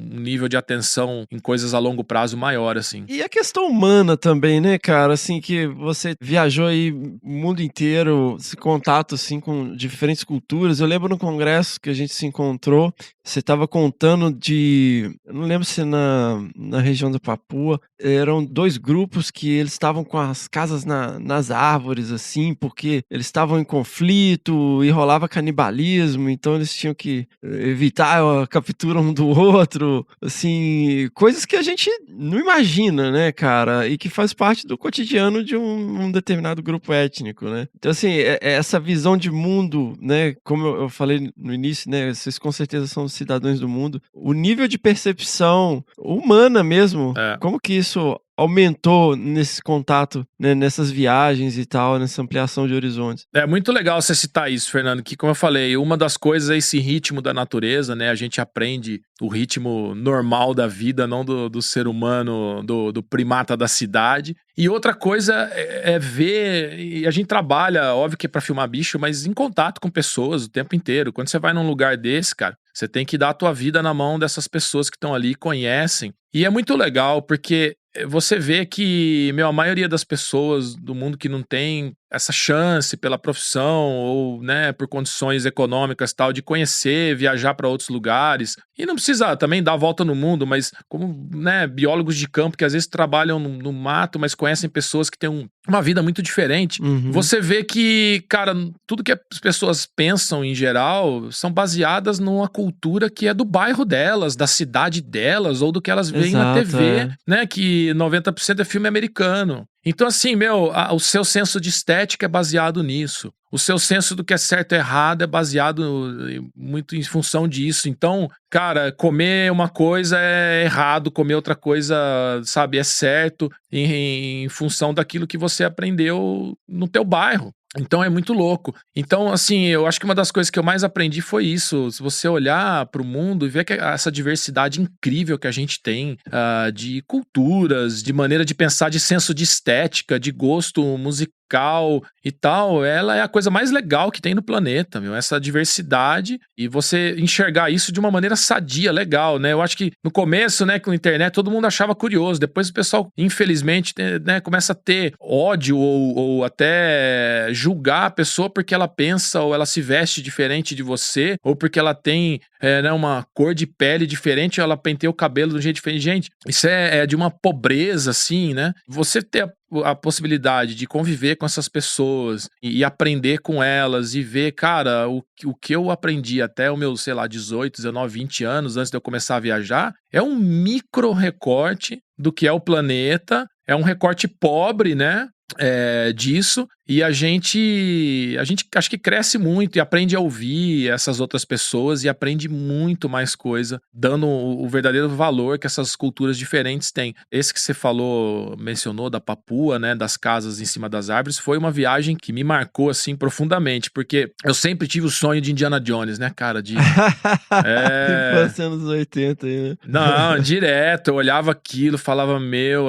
nível de atenção em coisas a longo prazo maior, assim. E a questão humana também, né, cara? Assim, que você viajou aí o mundo inteiro, esse contato, assim, com diferentes culturas. Eu lembro no congresso que a gente se encontrou, você tava contando eu não lembro se na região do Papua, eram 2 grupos que eles estavam com as casas nas árvores, assim, porque eles estavam em conflito e rolava canibalismo, então eles tinham que evitar a captura um do outro, assim, coisas que a gente não imagina, né, cara, e que faz parte do cotidiano de um determinado grupo étnico, né. Então, assim, essa visão de mundo, né, como eu falei no início, né, vocês com certeza são cidadãos do mundo, o nível de percepção humana mesmo, como que isso aumentou nesse contato, né, nessas viagens e tal, nessa ampliação de horizontes? É muito legal você citar isso, Fernando, que como eu falei, uma das coisas é esse ritmo da natureza, né? A gente aprende o ritmo normal da vida, não do ser humano, do primata da cidade. E outra coisa é ver, e a gente trabalha, óbvio que é pra filmar bicho, mas em contato com pessoas o tempo inteiro. Quando você vai num lugar desse, cara, você tem que dar a tua vida na mão dessas pessoas que estão ali, conhecem. E é muito legal, porque você vê que, a maioria das pessoas do mundo que não tem essa chance pela profissão ou, né, por condições econômicas tal, de conhecer, viajar para outros lugares, e não precisa também dar a volta no mundo, mas como, né, biólogos de campo que às vezes trabalham no mato, mas conhecem pessoas que têm uma vida muito diferente, você vê que, cara, tudo que as pessoas pensam em geral são baseadas numa cultura que é do bairro delas, da cidade delas, ou do que elas veem na TV, né, que 90% é filme americano. Então, assim, o seu senso de estética é baseado nisso. O seu senso do que é certo e errado é baseado muito em função disso. Então, cara, comer uma coisa é errado, comer outra coisa, sabe, é certo em função daquilo que você aprendeu no teu bairro. Então é muito louco. Então, assim, eu acho que uma das coisas que eu mais aprendi foi isso. Se você olhar para o mundo e ver que essa diversidade incrível que a gente tem, de culturas, de maneira de pensar, de senso de estética, de gosto musical e tal, ela é a coisa mais legal que tem no planeta, essa diversidade, e você enxergar isso de uma maneira sadia, legal, né? Eu acho que no começo, né, com a internet, todo mundo achava curioso, depois o pessoal, infelizmente, né, começa a ter ódio ou até julgar a pessoa porque ela pensa ou ela se veste diferente de você, ou porque ela tem né, uma cor de pele diferente, ou ela penteia o cabelo de um jeito diferente. Gente, isso é de uma pobreza, assim, né? Você ter a possibilidade de conviver com essas pessoas e aprender com elas e ver, cara, o que eu aprendi até o meu, sei lá, 18, 19, 20 anos antes de eu começar a viajar, é um micro recorte do que é o planeta, é um recorte pobre, né? Disso, E a gente acho que cresce muito e aprende a ouvir essas outras pessoas e aprende muito mais coisa, dando o verdadeiro valor que essas culturas diferentes têm. Esse que você mencionou da Papua, né, das casas em cima das árvores, foi uma viagem que me marcou, assim, profundamente, porque eu sempre tive o sonho de Indiana Jones, né, cara, Infância anos 80 aí, né? Não, direto, eu olhava aquilo, falava,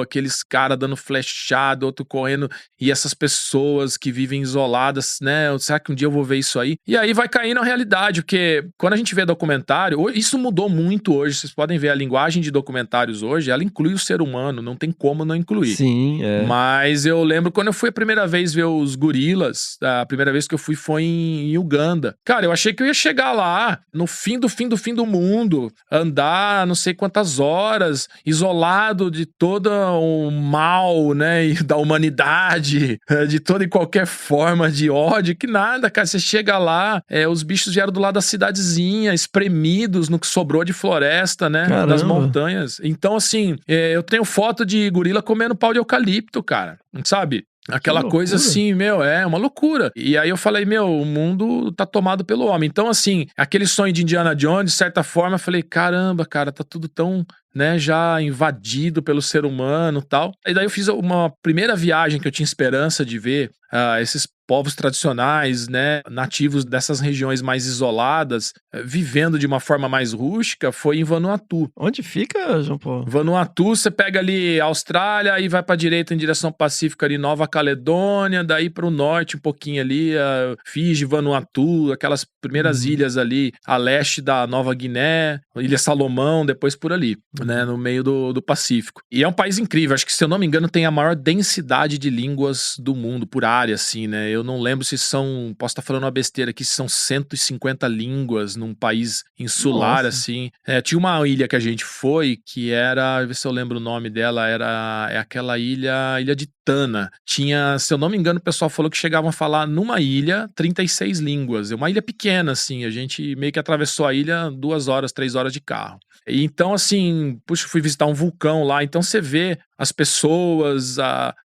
aqueles caras dando flechada, outro correndo, e essas pessoas que vivem isoladas, né, será que um dia eu vou ver isso aí? E aí vai caindo a realidade, porque quando a gente vê documentário, isso mudou muito hoje, vocês podem ver a linguagem de documentários hoje, ela inclui o ser humano, não tem como não incluir. Sim, Mas eu lembro quando eu fui a primeira vez ver os gorilas, a primeira vez que eu fui foi em Uganda. Cara, eu achei que eu ia chegar lá, no fim do mundo, andar não sei quantas horas, isolado de todo o mal, né, e da humanidade, de toda e qualquer forma de ódio, que nada, cara, você chega lá, os bichos vieram do lado da cidadezinha, espremidos no que sobrou de floresta, né, das montanhas. Então, assim, eu tenho foto de gorila comendo pau de eucalipto, cara, sabe? Aquela coisa assim, é uma loucura. E aí eu falei, o mundo tá tomado pelo homem. Então, assim, aquele sonho de Indiana Jones, de certa forma, eu falei, caramba, cara, tá tudo tão, né, já invadido pelo ser humano e tal. E daí eu fiz uma primeira viagem que eu tinha esperança de ver esses povos tradicionais, né, nativos dessas regiões mais isoladas, vivendo de uma forma mais rústica, foi em Vanuatu. Onde fica, João Paulo? Vanuatu, você pega ali Austrália, aí vai pra direita em direção ao Pacífico ali, Nova Caledônia, daí pro norte um pouquinho ali, Fiji, Vanuatu, aquelas primeiras ilhas ali, a leste da Nova Guiné, Ilha Salomão, depois por ali, né, no meio do Pacífico. E é um país incrível, acho que, se eu não me engano, tem a maior densidade de línguas do mundo, por área, assim, né, eu não lembro se posso estar falando uma besteira aqui, se são 150 línguas num país insular, assim. Tinha uma ilha que a gente foi, que era, ver se eu lembro o nome dela, é aquela ilha de Tana. Tinha, se eu não me engano, o pessoal falou que chegavam a falar numa ilha 36 línguas. É uma ilha pequena, assim, a gente meio que atravessou a ilha 2 horas, 3 horas de carro. Então, assim, fui visitar um vulcão lá, então você vê as pessoas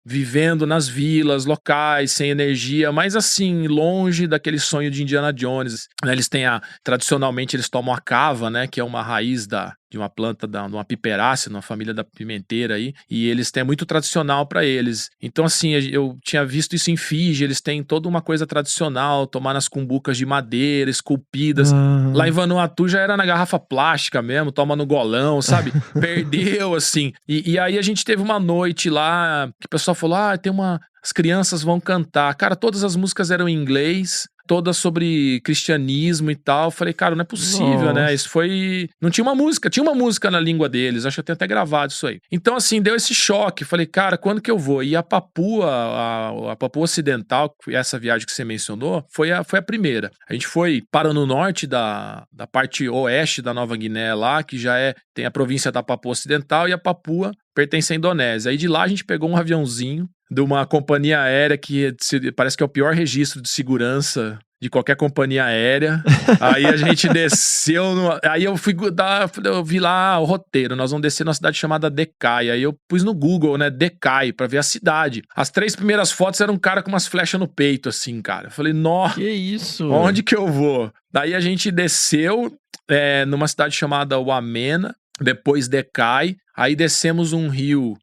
vivendo nas vilas locais, sem energia, mas assim, longe daquele sonho de Indiana Jones, né? Eles têm tradicionalmente eles tomam a cava, né, que é uma raiz de uma planta, de uma piperácea, uma família da pimenteira aí, e eles têm muito tradicional para eles. Então, assim, eu tinha visto isso em Fiji, eles têm toda uma coisa tradicional, tomar nas cumbucas de madeira, esculpidas. Lá em Vanuatu já era na garrafa plástica mesmo, toma no golão, sabe? Perdeu, assim. E aí a gente teve uma noite lá, que o pessoal falou, as crianças vão cantar. Cara, todas as músicas eram em inglês, todas sobre cristianismo e tal. Eu falei, cara, não é possível, né? Isso foi... Não tinha uma música. Tinha uma música na língua deles. Acho que eu tenho até gravado isso aí. Então, assim, deu esse choque. Falei, cara, quando que eu vou? E a Papua, a Papua Ocidental, essa viagem que você mencionou, foi a primeira. A gente foi para no norte da parte oeste da Nova Guiné lá, que já tem a província da Papua Ocidental, e a Papua pertence à Indonésia. Aí de lá a gente pegou um aviãozinho de uma companhia aérea que parece que é o pior registro de segurança de qualquer companhia aérea. Aí a gente desceu, aí eu vi lá o roteiro, nós vamos descer numa cidade chamada Decai. Aí eu pus no Google, né, Decai, pra ver a cidade. As 3 primeiras fotos eram um cara com umas flechas no peito, assim, cara. Eu falei, nossa, que isso? Onde que eu vou? Daí a gente desceu numa cidade chamada Wamena, depois Decai, aí descemos um rio.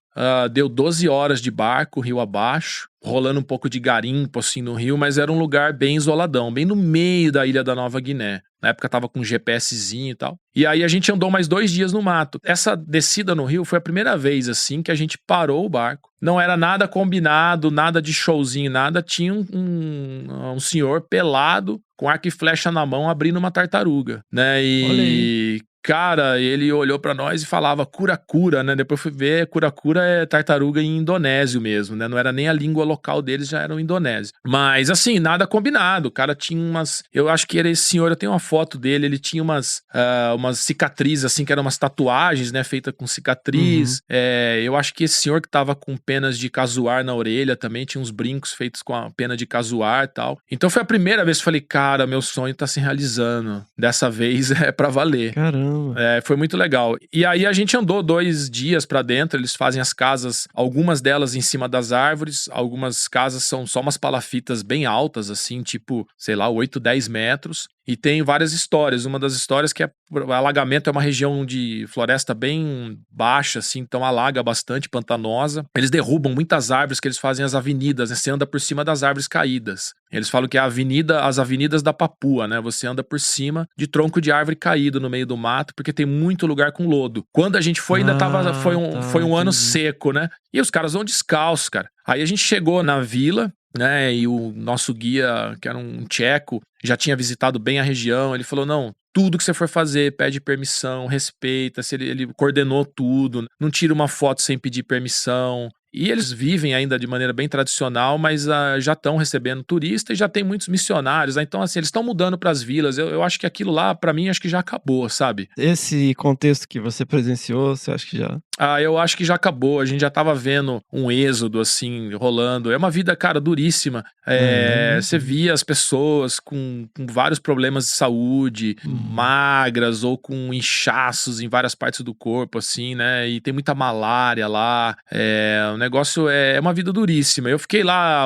Deu 12 horas de barco, rio abaixo, rolando um pouco de garimpo assim no rio, mas era um lugar bem isoladão, bem no meio da ilha da Nova Guiné. Na época tava com um GPSzinho e tal. E aí a gente andou mais 2 dias no mato. Essa descida no rio foi a primeira vez assim que a gente parou o barco. Não era nada combinado, nada de showzinho, nada. Tinha um senhor pelado, com arco e flecha na mão, abrindo uma tartaruga, né? E... Cara, ele olhou pra nós e falava cura-cura, né? Depois fui ver, cura-cura é tartaruga em indonésio mesmo, né? Não era nem a língua local deles, já era o indonésio. Mas, assim, nada combinado. O cara tinha eu acho que era esse senhor, eu tenho uma foto dele, ele tinha umas cicatrizes, assim, que eram umas tatuagens, né? Feita com cicatriz. Eu acho que esse senhor que tava com penas de casuar na orelha também, tinha uns brincos feitos com a pena de casuar e tal. Então foi a primeira vez que eu falei, cara, meu sonho tá se realizando. Dessa vez é pra valer. Caramba. Caramba. Foi muito legal. E aí a gente andou 2 dias pra dentro, eles fazem as casas, algumas delas em cima das árvores, algumas casas são só umas palafitas bem altas, assim, tipo, sei lá, 8, 10 metros. E tem várias histórias. Uma das histórias que o alagamento é uma região de floresta bem baixa, assim, então alaga bastante, pantanosa. Eles derrubam muitas árvores, que eles fazem as avenidas, né? Você anda por cima das árvores caídas. Eles falam que é as avenidas da Papua, né? Você anda por cima de tronco de árvore caído no meio do mato, porque tem muito lugar com lodo. Quando a gente foi, ainda foi um ano seco, né? E os caras vão descalços, cara. Aí a gente chegou na vila, né? E o nosso guia, que era um tcheco, já tinha visitado bem a região. Ele falou: não, tudo que você for fazer, pede permissão, respeita. Se ele coordenou tudo, não tira uma foto sem pedir permissão. E eles vivem ainda de maneira bem tradicional, mas já estão recebendo turista e já tem muitos missionários, né? Então, assim, eles estão mudando para as vilas. Eu acho que aquilo lá, para mim, acho que já acabou, sabe? Esse contexto que você presenciou, você acha que já... Eu acho que já acabou. A gente já tava vendo um êxodo, assim, rolando. É uma vida, cara, duríssima. Você via as pessoas com vários problemas de saúde, magras ou com inchaços em várias partes do corpo, assim, né? E tem muita malária lá. O negócio é uma vida duríssima. Eu fiquei lá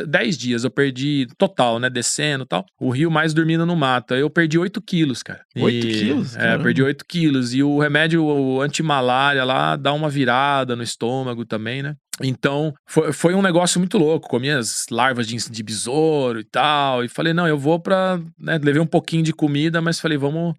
10 dias. Eu perdi total, né? Descendo e tal. O rio mais dormindo no mato. Eu perdi 8 quilos, cara. 8 quilos? Perdi 8 quilos. E o remédio anti-malária lá dá uma virada no estômago também, né? Então, foi um negócio muito louco. Comi as larvas de besouro e tal. E falei, não, eu vou pra... né, levei um pouquinho de comida, mas falei, vamos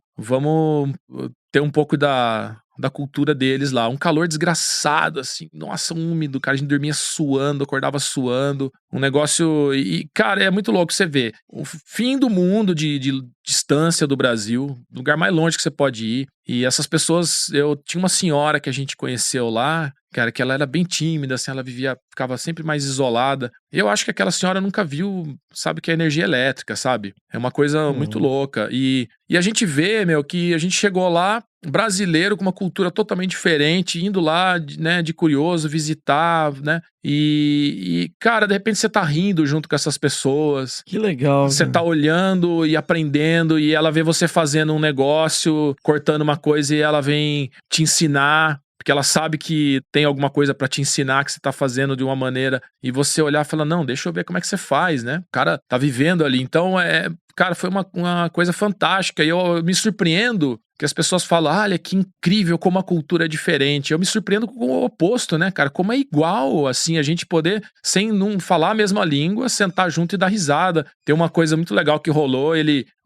ter um pouco da cultura deles lá. Um calor desgraçado, assim. Nossa, úmido. Cara, a gente dormia suando, acordava suando. Um negócio... E, cara, é muito louco você ver. O fim do mundo de distância do Brasil. Lugar mais longe que você pode ir. E essas pessoas... Tinha uma senhora que a gente conheceu lá, cara, que ela era bem tímida, assim, ela ficava sempre mais isolada. Eu acho que aquela senhora nunca viu, sabe, que é energia elétrica, sabe? É uma coisa muito louca. E a gente vê, que a gente chegou lá, brasileiro com uma cultura totalmente diferente, indo lá, né, de curioso, visitar, né? E, cara, de repente você tá rindo junto com essas pessoas. Que legal. Você tá olhando e aprendendo, e ela vê você fazendo um negócio, cortando uma coisa, e ela vem te ensinar. Porque ela sabe que tem alguma coisa pra te ensinar que você tá fazendo de uma maneira, e você olhar e falar, não, deixa eu ver como é que você faz, né? O cara tá vivendo ali. Então, cara, foi uma coisa fantástica. E eu me surpreendo que as pessoas falam, olha, que incrível como a cultura é diferente. Eu me surpreendo com o oposto, né, cara? Como é igual, assim, a gente poder, sem não falar a mesma língua, sentar junto e dar risada. Tem uma coisa muito legal que rolou,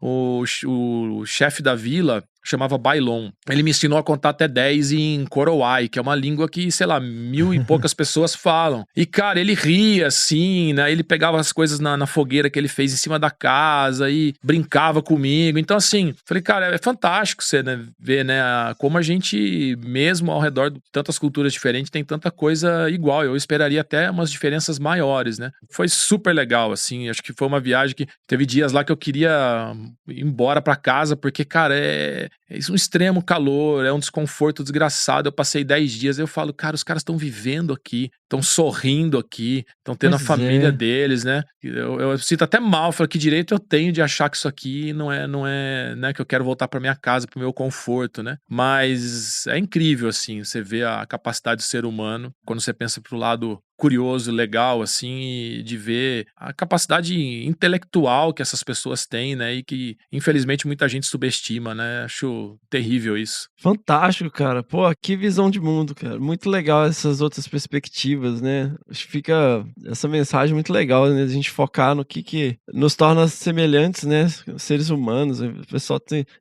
o chefe da vila chamava Bailon. Ele me ensinou a contar até 10 em Korowai, que é uma língua que, sei lá, 1000 e poucas pessoas falam. E, cara, ele ria, assim, né? Ele pegava as coisas na fogueira que ele fez em cima da casa e brincava comigo. Então, assim, falei, cara, é fantástico você, né, ver, né, como a gente, mesmo ao redor de tantas culturas diferentes, tem tanta coisa igual. Eu esperaria até umas diferenças maiores, né? Foi super legal, assim. Acho que foi uma viagem que teve dias lá que eu queria ir embora pra casa, porque, cara, é um extremo calor, é um desconforto desgraçado. Eu passei 10 dias, eu falo, cara, os caras estão vivendo aqui, estão sorrindo aqui, estão tendo a família deles, né? Eu sinto até mal, falo, que direito eu tenho de achar que isso aqui não é, né, que eu quero voltar pra minha casa, pro meu conforto, né? Mas é incrível, assim, você vê a capacidade do ser humano, quando você pensa pro lado curioso, legal, assim, de ver a capacidade intelectual que essas pessoas têm, né, e que, infelizmente, muita gente subestima, né, acho terrível isso. Fantástico, cara, pô, que visão de mundo, cara, muito legal essas outras perspectivas, né, acho que fica essa mensagem muito legal, né, a gente focar no que nos torna semelhantes, né, seres humanos, a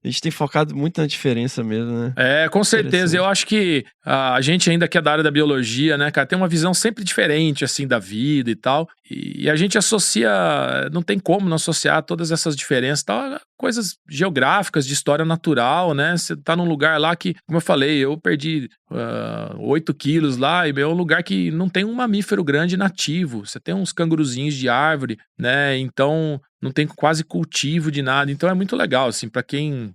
gente tem focado muito na diferença mesmo, né. Com certeza, eu acho que a gente ainda que é da área da biologia, né, cara, tem uma visão sempre diferente, assim, da vida e tal, e a gente associa, não tem como não associar todas essas diferenças, tal, coisas geográficas, de história natural, né, você tá num lugar lá que, como eu falei, eu perdi 8 quilos lá, e é um lugar que não tem um mamífero grande nativo, você tem uns canguruzinhos de árvore, né, então não tem quase cultivo de nada, então é muito legal, assim, pra quem...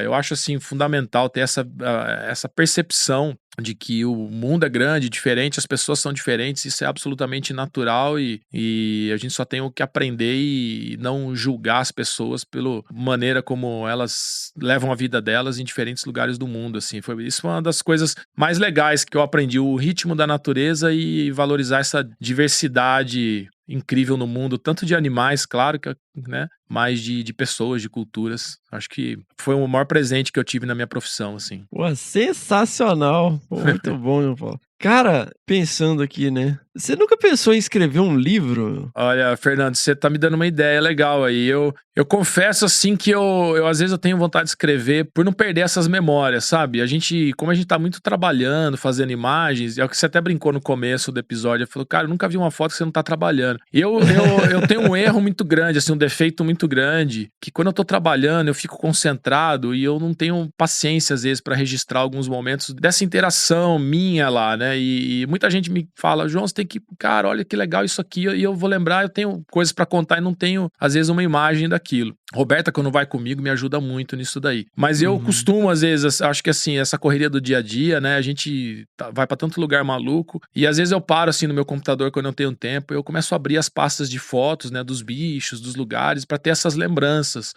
eu acho, assim, fundamental ter essa percepção de que o mundo é grande, diferente, as pessoas são diferentes, isso é absolutamente natural e a gente só tem o que aprender e não julgar as pessoas pela maneira como elas levam a vida delas em diferentes lugares do mundo, assim. Isso foi uma das coisas mais legais que eu aprendi, o ritmo da natureza e valorizar essa diversidade incrível no mundo, tanto de animais, claro, né, mas de pessoas, de culturas. Acho que foi o maior presente que eu tive na minha profissão, assim. Pô, sensacional. Pô, muito bom, João Paulo. Cara, pensando aqui, né? Você nunca pensou em escrever um livro? Olha, Fernando, você tá me dando uma ideia legal aí. Eu confesso, assim, que eu às vezes eu tenho vontade de escrever por não perder essas memórias, sabe? Como a gente tá muito trabalhando, fazendo imagens, é o que você até brincou no começo do episódio, falou, cara, eu nunca vi uma foto que você não tá trabalhando. Eu tenho um erro muito grande, assim, um defeito muito grande, que quando eu tô trabalhando, eu fico concentrado e eu não tenho paciência, às vezes, pra registrar alguns momentos dessa interação minha lá, né? E muita gente me fala, João, você tem que, cara, olha que legal isso aqui, e eu vou lembrar, eu tenho coisas pra contar e não tenho, às vezes, uma imagem daquilo. Roberta, quando vai comigo, me ajuda muito nisso daí. Mas eu costumo, às vezes, acho que assim, essa correria do dia a dia, né, a gente vai pra tanto lugar maluco, e às vezes eu paro assim no meu computador quando eu tenho tempo, eu começo a abrir as pastas de fotos, né, dos bichos, dos lugares, pra ter essas lembranças.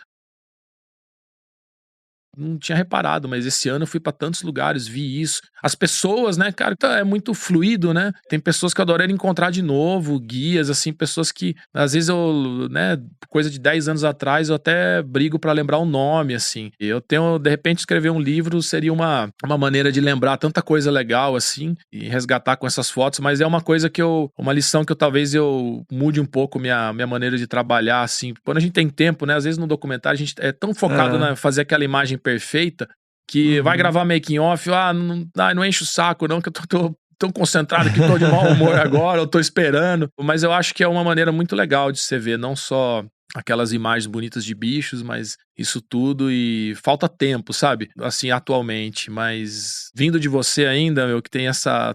Não tinha reparado, mas esse ano eu fui pra tantos lugares, vi isso. As pessoas, né, cara, é muito fluido, né? Tem pessoas que eu adoraria encontrar de novo, guias, assim, pessoas que, às vezes eu, né, coisa de 10 anos atrás, eu até brigo pra lembrar o nome, assim. Eu tenho, de repente, escrever um livro seria uma maneira de lembrar tanta coisa legal, assim, e resgatar com essas fotos, mas é uma coisa uma lição que talvez eu mude um pouco minha maneira de trabalhar, assim. Quando a gente tem tempo, né, às vezes no documentário a gente é tão focado na fazer aquela imagem perfeita, que vai gravar making off, não enche o saco não, que eu tô tão concentrado que tô de mau humor agora, eu tô esperando. Mas eu acho que é uma maneira muito legal de você ver, não só aquelas imagens bonitas de bichos, mas isso tudo e falta tempo, sabe? Assim, atualmente, mas vindo de você ainda, meu, que tem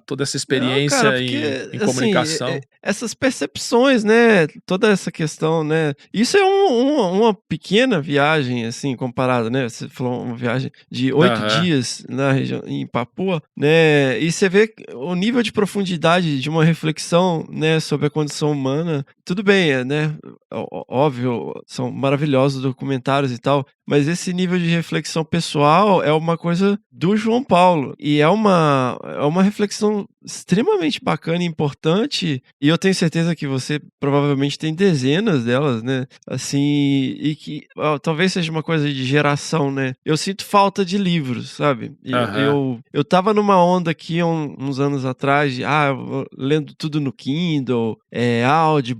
toda essa experiência Não, cara, porque, em comunicação. assim, essas percepções, né, toda essa questão, né, isso é uma pequena viagem, assim, comparada, né, você falou uma viagem de 8 dias na região, em Papua, né, e você vê o nível de profundidade de uma reflexão, né, sobre a condição humana. Tudo bem, né, óbvio, são maravilhosos documentários e tal, mas esse nível de reflexão pessoal é uma coisa do João Paulo, e é uma reflexão extremamente bacana e importante, e eu tenho certeza que você provavelmente tem dezenas delas, né, assim, e que talvez seja uma coisa de geração, né. Eu sinto falta de livros, sabe. Eu tava numa onda aqui uns anos atrás de, lendo tudo no Kindle,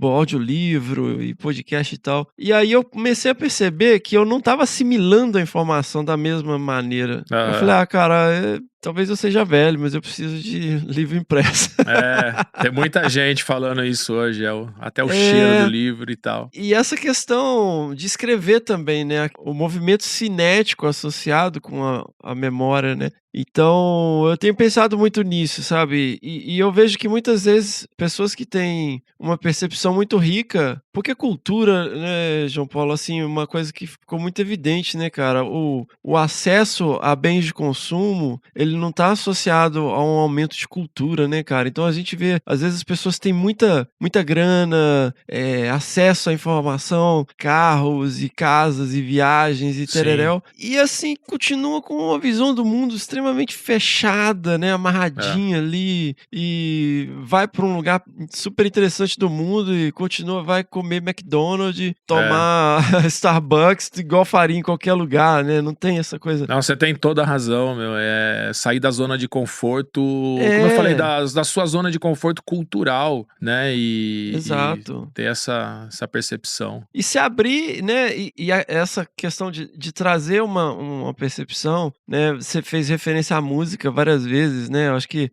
audiolivro e podcast e tal, e aí eu comecei a perceber que eu não tava assimilando a informação da mesma maneira. Eu falei, cara, talvez eu seja velho, mas eu preciso de livro impresso. Tem muita gente falando isso hoje, até o cheiro do livro e tal. E essa questão de escrever também, né? O movimento cinético associado com a memória, né? Então, eu tenho pensado muito nisso, sabe? E eu vejo que muitas vezes pessoas que têm uma percepção muito rica, porque cultura, né, João Paulo, assim, uma coisa que ficou muito evidente, né, cara? O acesso a bens de consumo, ele não tá associado a um aumento de cultura, né, cara? Então a gente vê, às vezes as pessoas têm muita grana, acesso à informação, carros e casas e viagens e tereréu, e assim, continua com uma visão do mundo extremamente fechada, né, amarradinha ali, e vai para um lugar super interessante do mundo e vai comer McDonald's, tomar Starbucks igual faria em qualquer lugar, né? Não tem essa coisa. Não, você tem toda a razão, meu. Sair da zona de conforto, como eu falei, da sua zona de conforto cultural, né? Exato. E ter essa percepção. E se abrir, né? Essa questão de trazer uma percepção, né? Você fez referência à música várias vezes, né? Eu acho que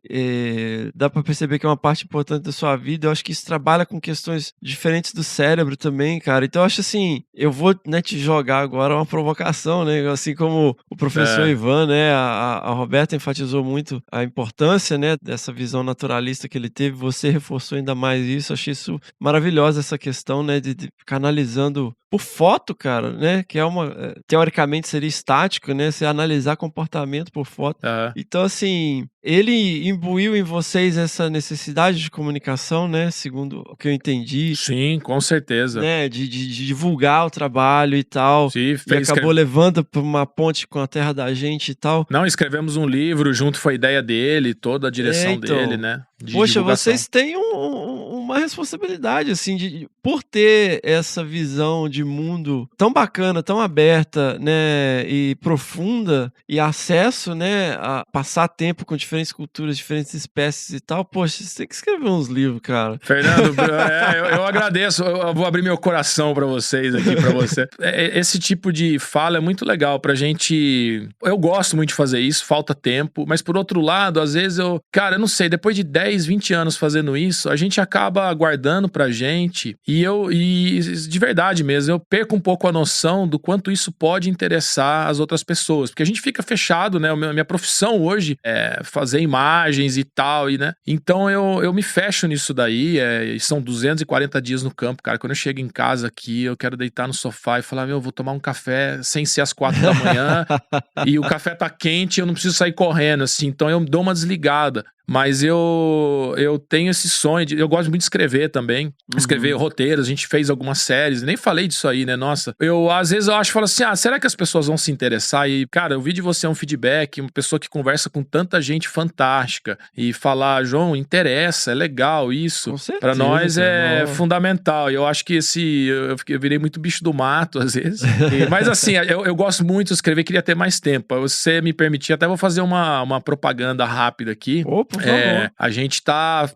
dá pra perceber que é uma parte importante da sua vida. Eu acho que isso trabalha com questões diferentes do cérebro também, cara. Então eu acho assim, eu vou, né, te jogar agora uma provocação, né? Assim como o professor Ivan, né? A Roberta enfatizou muito a importância, né, dessa visão naturalista que ele teve. Você reforçou ainda mais isso. Eu achei isso maravilhosa, essa questão, né, de canalizando por foto, cara, né? Que teoricamente seria estático, né? Você analisar comportamento por foto. Então, assim, ele imbuiu em vocês essa necessidade de comunicação, né? Segundo o que eu entendi, Sim, com certeza. né? De divulgar o trabalho e tal. Sim, E acabou levando pra uma ponte com a terra da gente e tal. Não, escrevemos um livro junto, foi ideia dele, toda a direção então. dele, né? De Poxa, divulgação. vocês têm uma responsabilidade, assim, por ter essa visão de mundo tão bacana, tão aberta, né, e profunda, e acesso, né, a passar tempo com diferentes culturas, diferentes espécies e tal. Poxa, você tem que escrever uns livros, cara. Fernando, eu agradeço, eu vou abrir meu coração pra vocês aqui, pra você. Esse tipo de fala é muito legal pra gente. Eu gosto muito de fazer isso, falta tempo, mas por outro lado, às vezes cara, eu não sei, depois de 10, 20 anos fazendo isso, a gente acaba guardando pra gente, e de verdade mesmo, eu perco um pouco a noção do quanto isso pode interessar as outras pessoas, porque a gente fica fechado, né? A minha profissão hoje é fazer imagens e tal, né? Então eu me fecho nisso daí, são 240 dias no campo, cara. Quando eu chego em casa aqui, eu quero deitar no sofá e falar, eu vou tomar um café sem ser às 4 da manhã, e o café tá quente, eu não preciso sair correndo, assim, então eu dou uma desligada. Mas eu tenho esse sonho, eu gosto muito de escrever também, escrever roteiros, a gente fez algumas séries, nem falei disso aí, né, nossa. Às vezes eu falo assim, será que as pessoas vão se interessar? E, cara, eu vi de você um feedback, uma pessoa que conversa com tanta gente fantástica, e falar, João, interessa, é legal isso. Com certeza, pra nós é cara. fundamental, e eu acho que eu virei muito bicho do mato, às vezes. Mas assim, eu gosto muito de escrever, queria ter mais tempo. Se você me permitir, até vou fazer uma propaganda rápida aqui. Opa, por favor. A gente tá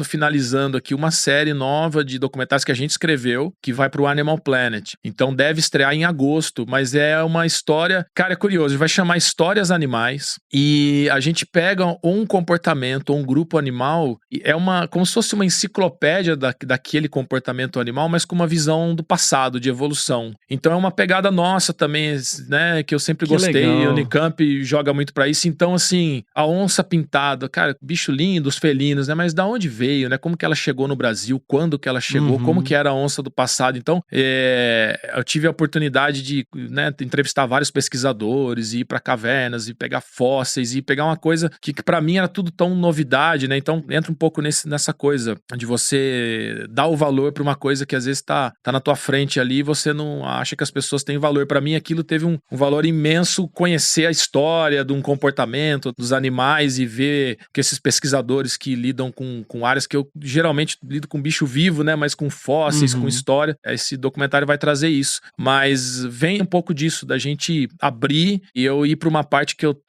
finalizando aqui uma série nova de documentários que a gente escreveu, que vai pro Animal Planet. Então deve estrear em agosto, mas é uma história, cara, é curioso, vai chamar Histórias Animais, e a gente pega um comportamento ou um grupo animal, e como se fosse uma enciclopédia daquele comportamento animal, mas com uma visão do passado, de evolução. Então é uma pegada nossa também, né, que eu sempre gostei, legal. a Unicamp joga muito pra isso. Então assim, a onça pintada, cara, bicho lindo, os felinos, né? Mas da onde veio, né? Como que ela chegou no Brasil? Quando que ela chegou? Como que era a onça do passado? Então, eu tive a oportunidade de, né, entrevistar vários pesquisadores, ir para cavernas, e pegar fósseis, e pegar uma coisa que para mim era tudo tão novidade, né? Então, entra um pouco nessa coisa de você dar o valor para uma coisa que às vezes tá na tua frente ali, e você não acha que as pessoas têm valor. Para mim, aquilo teve um valor imenso, conhecer a história de um comportamento dos animais e ver que esses pesquisadores que lidam com áreas que eu geralmente lido com bicho vivo, né? Mas com fósseis, com história. Esse documentário vai trazer isso. Mas vem um pouco disso, da gente abrir e eu ir pra uma parte que eu,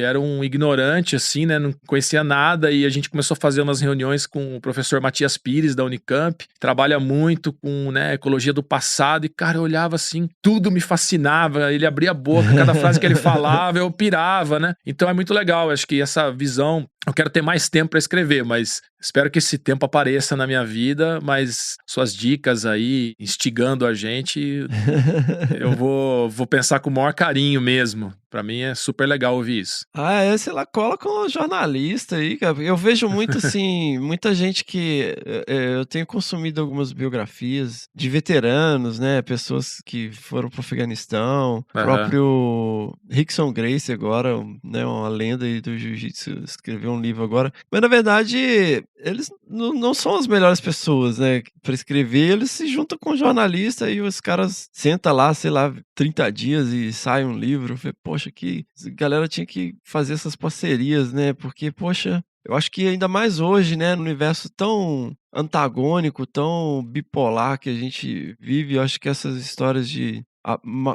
era um ignorante, assim, né? Não conhecia nada, e a gente começou a fazer umas reuniões com o professor Matias Pires, da Unicamp, trabalha muito com, né, ecologia do passado, e, cara, eu olhava assim, tudo me fascinava, ele abria a boca, cada frase que ele falava, eu pirava, né? Então é muito legal, acho que essa visão. Eu quero ter mais tempo para escrever, mas espero que esse tempo apareça na minha vida, mas suas dicas aí, instigando a gente, eu vou pensar com o maior carinho mesmo. Pra mim é super legal ouvir isso. Sei lá, cola com jornalista aí, cara. Eu vejo muito, assim, muita gente que... eu tenho consumido algumas biografias de veteranos, né? Pessoas que foram pro Afeganistão. O próprio Rickson Gracie agora, né? Uma lenda aí do jiu-jitsu, escreveu um livro agora. Mas, na verdade, eles não são as melhores pessoas, né? Pra escrever, eles se juntam com jornalista e os caras sentam lá, sei lá, 30 dias e sai um livro. Eu falei, poxa, que a galera tinha que fazer essas parcerias, né? Porque, poxa, eu acho que ainda mais hoje, né? No universo tão antagônico, tão bipolar que a gente vive, eu acho que essas histórias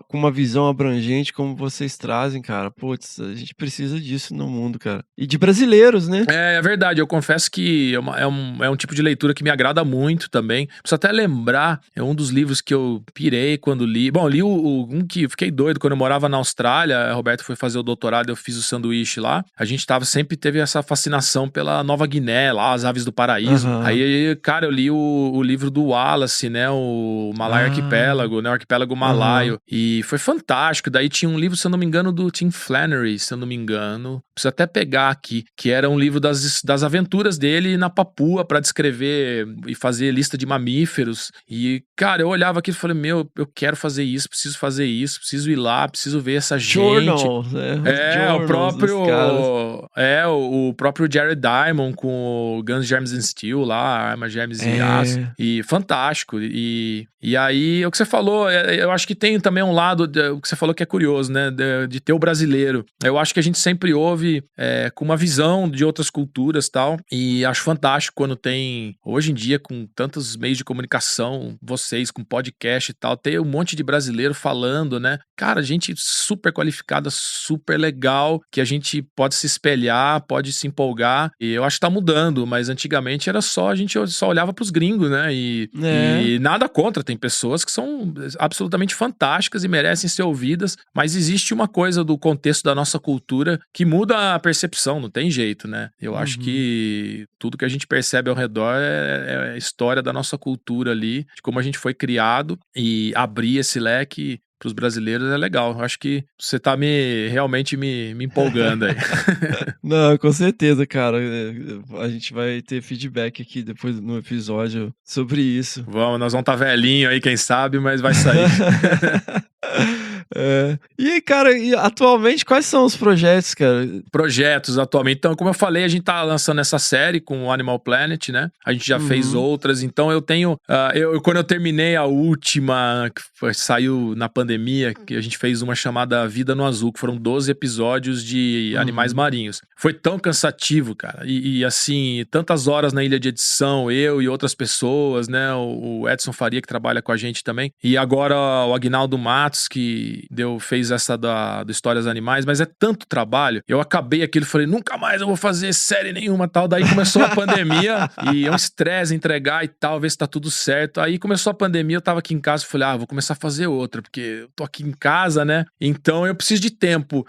com uma visão abrangente como vocês trazem, cara, putz, a gente precisa disso no mundo, cara. E de brasileiros, né? É verdade, eu confesso que é um tipo de leitura que me agrada muito também. Preciso até lembrar, é um dos livros que eu pirei quando li. Bom, li um que eu fiquei doido quando eu morava na Austrália, a Roberto foi fazer o doutorado, eu fiz o sanduíche lá. A gente sempre teve essa fascinação pela Nova Guiné, lá, as aves do paraíso. Aí, cara, eu li o livro do Wallace, né, o Malaya Arquipélago, né, o arquipélago Malaya. ensaio. E foi fantástico. Daí tinha um livro, se eu não me engano, do Tim Flannery, se eu não me engano. Preciso até pegar aqui, que era um livro das aventuras dele na Papua pra descrever e fazer lista de mamíferos. E, cara, eu olhava aqui e falei, meu, eu quero fazer isso, preciso ir lá, preciso ver essa gente. Journals, né? O próprio Jared Diamond com o Guns, Germs and Steel lá, Arma, Germs e Aço. E fantástico. E aí, o que você falou, eu acho que tem também um lado, o que você falou que é curioso, né? De ter o brasileiro. Eu acho que a gente sempre ouve com uma visão de outras culturas e tal. E acho fantástico quando tem, hoje em dia, com tantos meios de comunicação, vocês com podcast e tal, ter um monte de brasileiro falando, né? Cara, gente super qualificada, super legal, que a gente pode se espelhar, pode se empolgar. E eu acho que tá mudando, mas antigamente era só, a gente só olhava pros gringos, né? E nada contra, tem pessoas que são absolutamente fantásticas e merecem ser ouvidas, mas existe uma coisa do contexto da nossa cultura que muda a percepção, não tem jeito, né? Eu acho que tudo que a gente percebe ao redor é a história da nossa cultura ali, de como a gente foi criado, e abrir esse leque pros brasileiros é legal. Eu acho que você tá realmente me empolgando aí. Não, com certeza, cara. A gente vai ter feedback aqui depois no episódio sobre isso. Nós vamos tá velhinho aí, quem sabe, mas vai sair. E, cara, atualmente, quais são os projetos, cara? Projetos atualmente. Então, como eu falei, a gente tá lançando essa série com o Animal Planet, né? A gente já fez outras. Então, eu tenho... quando eu terminei a última, que saiu na pandemia, que a gente fez uma chamada Vida no Azul, que foram 12 episódios de animais marinhos. Foi tão cansativo, cara. E assim, tantas horas na ilha de edição, eu e outras pessoas, né? O Edson Faria, que trabalha com a gente também. E agora o Agnaldo Matos, que fez essa do Histórias Animais, mas é tanto trabalho. Eu acabei aquilo e falei, nunca mais eu vou fazer série nenhuma, tal. Daí começou a pandemia e é um estresse entregar e tal, ver se tá tudo certo. Aí começou a pandemia, eu tava aqui em casa e falei, vou começar a fazer outra, porque eu tô aqui em casa, né? Então eu preciso de tempo.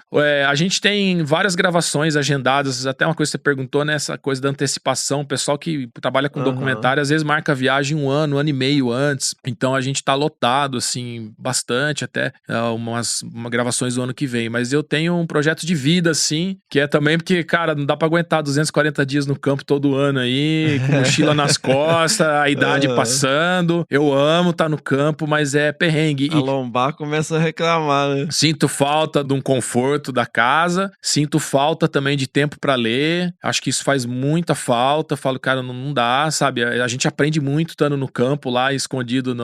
A gente tem várias gravações agendadas, até uma coisa que você perguntou, né? Essa coisa da antecipação. O pessoal que trabalha com documentário, às vezes marca a viagem um ano e meio antes. Então a gente tá lotado, assim, bastante, até umas gravações do ano que vem. Mas eu tenho um projeto de vida, assim, que é também porque, cara, não dá pra aguentar 240 dias no campo todo ano aí, com mochila nas costas, a idade passando. Eu amo estar no campo, mas é perrengue. A lombar começa a reclamar, né? Sinto falta de um conforto da casa, sinto falta também de tempo pra ler. Acho que isso faz muita falta. Falo, cara, não dá, sabe? A gente aprende muito estando no campo lá, escondido,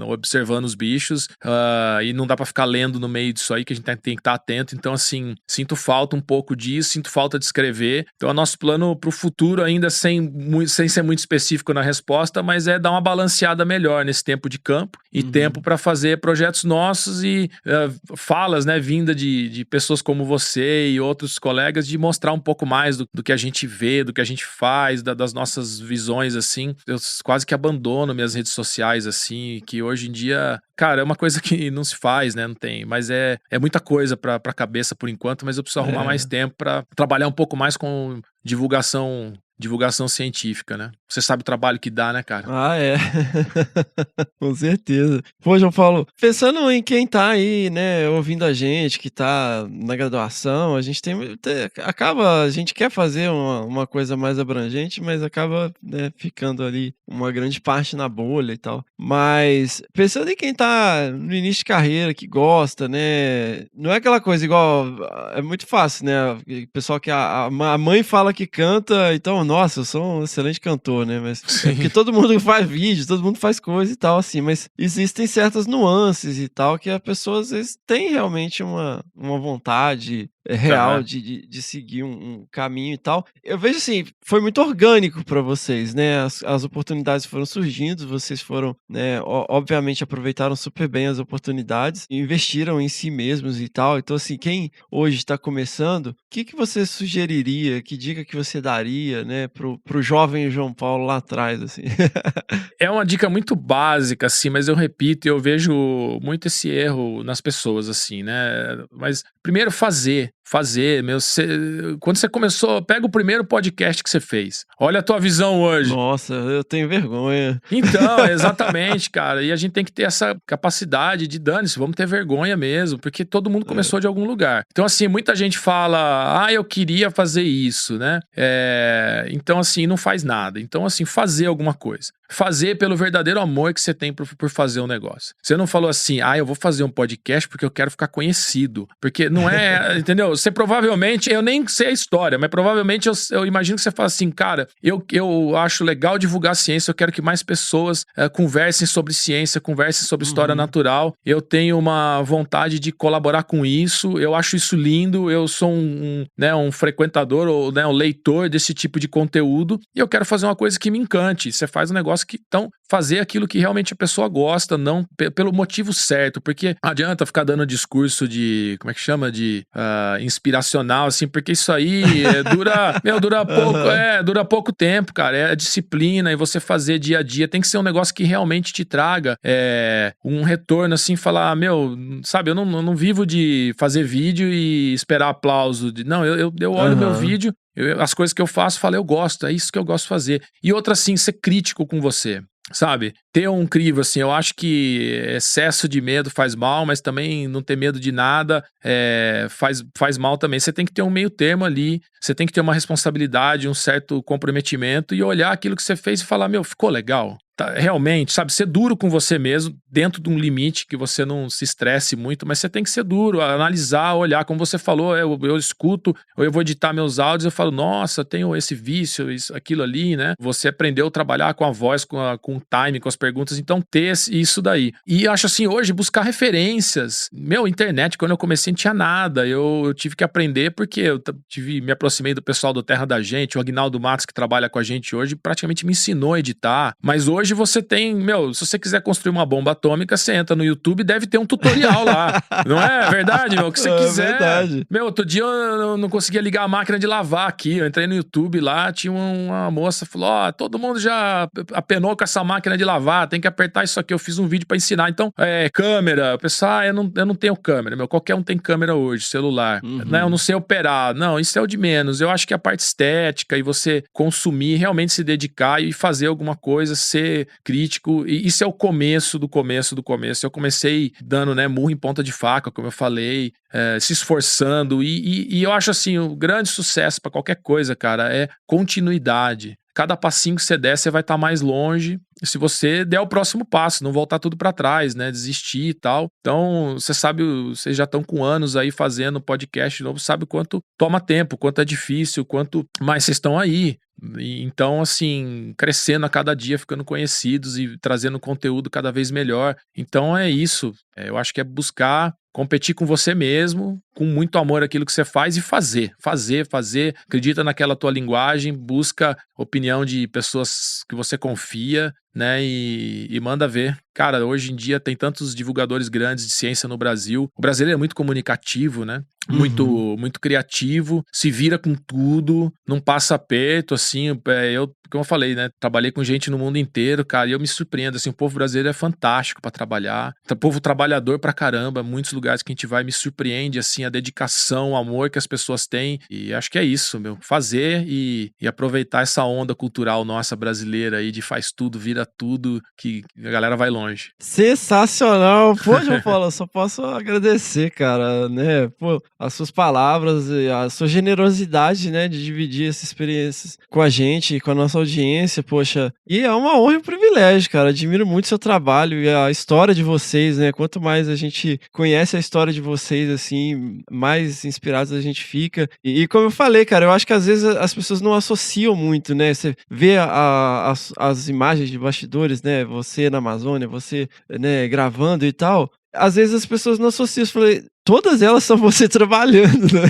observando os bichos, e não dá pra ficar lendo no meio disso aí, que a gente tem que estar atento. Então, assim, sinto falta um pouco disso, sinto falta de escrever. Então, o nosso plano pro futuro, ainda sem ser muito específico na resposta, mas é dar uma balanceada melhor nesse tempo de campo e tempo pra fazer projetos nossos e falas, né, vinda de pessoas como você e outros colegas, de mostrar um pouco mais do que a gente vê, do que a gente faz, das nossas visões, assim. Eu quase que abandono minhas redes sociais, assim, que hoje em dia, cara, é uma coisa que não se faz, né, não tem, mas é muita coisa pra cabeça por enquanto, mas eu preciso arrumar mais tempo pra trabalhar um pouco mais com divulgação científica, né? Você sabe o trabalho que dá, né, cara? Com certeza. Pô, João Paulo, pensando em quem tá aí, né, ouvindo a gente, que tá na graduação, a gente a gente quer fazer uma coisa mais abrangente, mas acaba, né, ficando ali uma grande parte na bolha e tal. Mas pensando em quem tá no início de carreira, que gosta, né, não é aquela coisa igual, é muito fácil, né, o pessoal que a mãe fala que canta, então, nossa, eu sou um excelente cantor, né? Mas é porque todo mundo faz vídeo, todo mundo faz coisa e tal, assim, mas existem certas nuances e tal que a pessoa às vezes tem realmente uma vontade real de seguir um caminho e tal. Eu vejo assim, foi muito orgânico para vocês, né? As oportunidades foram surgindo, vocês foram, né, obviamente aproveitaram super bem as oportunidades, investiram em si mesmos e tal. Então, assim, quem hoje está começando, o que você sugeriria, que dica que você daria, né, pro jovem João Paulo lá atrás, assim? É uma dica muito básica, assim, mas eu repito, eu vejo muito esse erro nas pessoas, assim, né? Mas primeiro fazer. Fazer, quando você começou, pega o primeiro podcast que você fez. Olha a tua visão hoje. Nossa, eu tenho vergonha. Então, exatamente, cara. E a gente tem que ter essa capacidade de dane-se, vamos ter vergonha mesmo, porque todo mundo começou de algum lugar. Então, assim, muita gente fala, eu queria fazer isso, né? Então, assim, não faz nada. Então, assim, fazer alguma coisa. Fazer pelo verdadeiro amor que você tem por fazer um negócio. Você não falou assim, eu vou fazer um podcast porque eu quero ficar conhecido. Porque não é, entendeu? Você provavelmente, eu nem sei a história, mas provavelmente eu imagino que você fala assim, cara, eu acho legal divulgar ciência, eu quero que mais pessoas conversem sobre ciência, conversem sobre história natural, eu tenho uma vontade de colaborar com isso, eu acho isso lindo, eu sou um frequentador ou um leitor desse tipo de conteúdo e eu quero fazer uma coisa que me encante. Você faz um negócio que, então, fazer aquilo que realmente a pessoa gosta, não pelo motivo certo, porque não adianta ficar dando discurso de, como é que chama, de inspiracional, assim, porque isso aí dura pouco tempo, cara, é disciplina e você fazer dia a dia, tem que ser um negócio que realmente te traga um retorno, assim, falar, sabe, eu não vivo de fazer vídeo e esperar aplauso, eu olho meu vídeo, as coisas que eu faço, falo, eu gosto, é isso que eu gosto de fazer. E outra, assim, ser crítico com você. Sabe, ter um crivo, assim, eu acho que excesso de medo faz mal, mas também não ter medo de nada faz mal também. Você tem que ter um meio termo ali, você tem que ter uma responsabilidade, um certo comprometimento e olhar aquilo que você fez e falar, ficou legal. Realmente, sabe, ser duro com você mesmo, dentro de um limite que você não se estresse muito, mas você tem que ser duro, analisar, olhar, como você falou, eu escuto, ou eu vou editar meus áudios, eu falo, nossa, tenho esse vício, aquilo ali, né? Você aprendeu a trabalhar com a voz, com o time, com as perguntas, então ter isso daí. E acho assim, hoje, buscar referências. Internet, quando eu comecei, não tinha nada, eu tive que aprender porque eu me aproximei do pessoal do Terra da Gente, o Aguinaldo Matos, que trabalha com a gente hoje, praticamente me ensinou a editar, mas hoje você tem, se você quiser construir uma bomba atômica, você entra no YouTube e deve ter um tutorial lá. Não é verdade, o que você quiser. É verdade. Outro dia eu não conseguia ligar a máquina de lavar aqui. Eu entrei no YouTube lá, tinha uma moça, falou, todo mundo já apenou com essa máquina de lavar, tem que apertar isso aqui. Eu fiz um vídeo pra ensinar. Então, câmera. O pessoal, eu não tenho câmera. Qualquer um tem câmera hoje, celular. Né? Eu não sei operar. Não, isso é o de menos. Eu acho que a parte estética e você consumir, realmente se dedicar e fazer alguma coisa, ser crítico, e isso é o começo do começo do começo. Eu comecei dando, murro em ponta de faca, como eu falei, se esforçando, e eu acho assim, o grande sucesso para qualquer coisa, cara, é continuidade. Cada passinho que você der, você vai estar mais longe. Se você der o próximo passo, não voltar tudo para trás, né? Desistir e tal. Então, você sabe, vocês já estão com anos aí fazendo podcast novo, sabe quanto toma tempo, quanto é difícil, quanto mais vocês estão aí. Então, assim, crescendo a cada dia, ficando conhecidos e trazendo conteúdo cada vez melhor. Então, é isso. Eu acho que é buscar competir com você mesmo, com muito amor aquilo que você faz e fazer. Acredita naquela tua linguagem, busca opinião de pessoas que você confia, né? E manda ver. Cara, hoje em dia tem tantos divulgadores grandes de ciência no Brasil. O brasileiro é muito comunicativo, né? Muito criativo, se vira com tudo, não passa aperto, assim. Como eu falei, né? Trabalhei com gente no mundo inteiro, cara, e eu me surpreendo, assim, o povo brasileiro é fantástico pra trabalhar. O povo trabalhador pra caramba, muitos lugares que a gente vai me surpreende, assim, a dedicação, o amor que as pessoas têm. E acho que é isso, fazer e aproveitar essa onda cultural nossa brasileira aí de faz tudo, vira tudo, que a galera vai longe. Sensacional! Pô, João Paulo, eu só posso agradecer, cara, né? Pô, as suas palavras, a sua generosidade, né, de dividir essas experiências com a gente, com a nossa audiência, poxa. E é uma honra e um privilégio, cara. Admiro muito o seu trabalho e a história de vocês, né? Quanto mais a gente conhece a história de vocês, assim, mais inspirados a gente fica. E como eu falei, cara, eu acho que às vezes as pessoas não associam muito, né? Você vê as imagens de bastidores, né? Você na Amazônia, você, né, gravando e tal. Às vezes as pessoas não associam. Eu falei, todas elas são você trabalhando, né?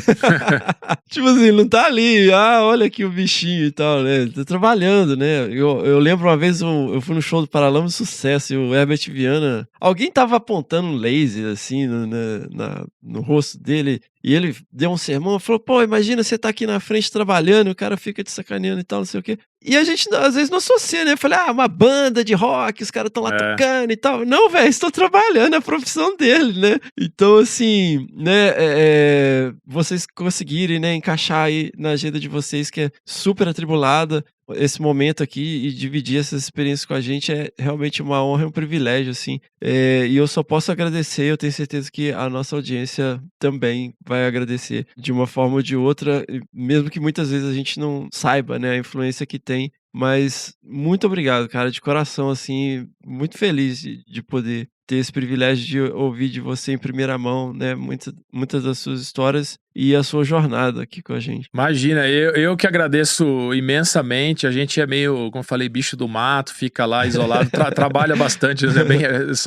Tipo assim, não tá ali, olha aqui o bichinho e tal, né? Tá trabalhando, né? Eu lembro uma vez, eu fui no show do Paralama de Sucesso e o Herbert Viana, alguém tava apontando um laser, assim, no rosto dele, e ele deu um sermão, falou, pô, imagina você tá aqui na frente trabalhando, e o cara fica te sacaneando e tal, não sei o quê. E a gente, às vezes, não associa, né? Eu falei, uma banda de rock, os caras estão lá tocando e tal. Não, velho, estou trabalhando, é a profissão dele, né? Então, assim, né, vocês conseguirem, né, encaixar aí na agenda de vocês, que é super atribulada, esse momento aqui, e dividir essas experiências com a gente é realmente uma honra e um privilégio, assim. E eu só posso agradecer, eu tenho certeza que a nossa audiência também vai agradecer de uma forma ou de outra, mesmo que muitas vezes a gente não saiba, né, a influência que tem. Mas muito obrigado, cara, de coração, assim, muito feliz de poder ter esse privilégio de ouvir de você em primeira mão, né, muitas das suas histórias e a sua jornada aqui com a gente. Imagina, eu que agradeço imensamente. A gente é meio, como eu falei, bicho do mato, fica lá isolado, trabalha bastante, né?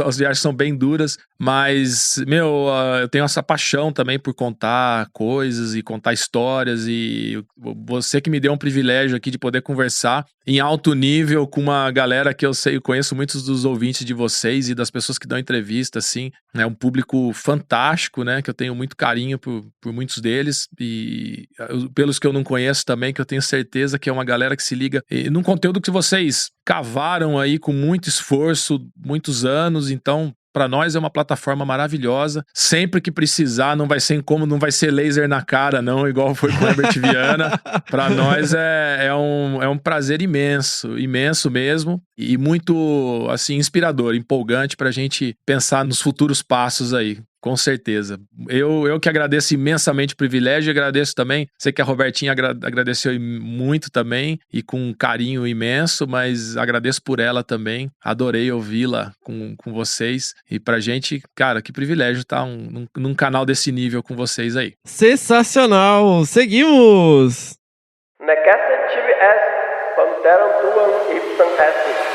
As viagens são bem duras, mas, eu tenho essa paixão também por contar coisas e contar histórias, e você que me deu um privilégio aqui de poder conversar em alto nível com uma galera que eu conheço muitos dos ouvintes de vocês e das pessoas que dão entrevista, assim, é um público fantástico, né, que eu tenho muito carinho por muitos deles, e pelos que eu não conheço também, que eu tenho certeza que é uma galera que se liga num conteúdo que vocês cavaram aí com muito esforço, muitos anos. Então, para nós é uma plataforma maravilhosa. Sempre que precisar, não vai ser incômodo, não vai ser laser na cara, não, igual foi com o Herbert Viana. Para nós é um prazer imenso, imenso mesmo, e muito, assim, inspirador, empolgante pra gente pensar nos futuros passos aí. Com certeza. Eu que agradeço imensamente o privilégio, e agradeço também, sei que a Robertinha agradeceu muito também, e com um carinho imenso, mas agradeço por ela também. Adorei ouvi-la com vocês, e pra gente, cara, que privilégio estar num canal desse nível com vocês aí. Sensacional! Seguimos! Nekasa TBS, Panteram Tuan Ipsan Testing.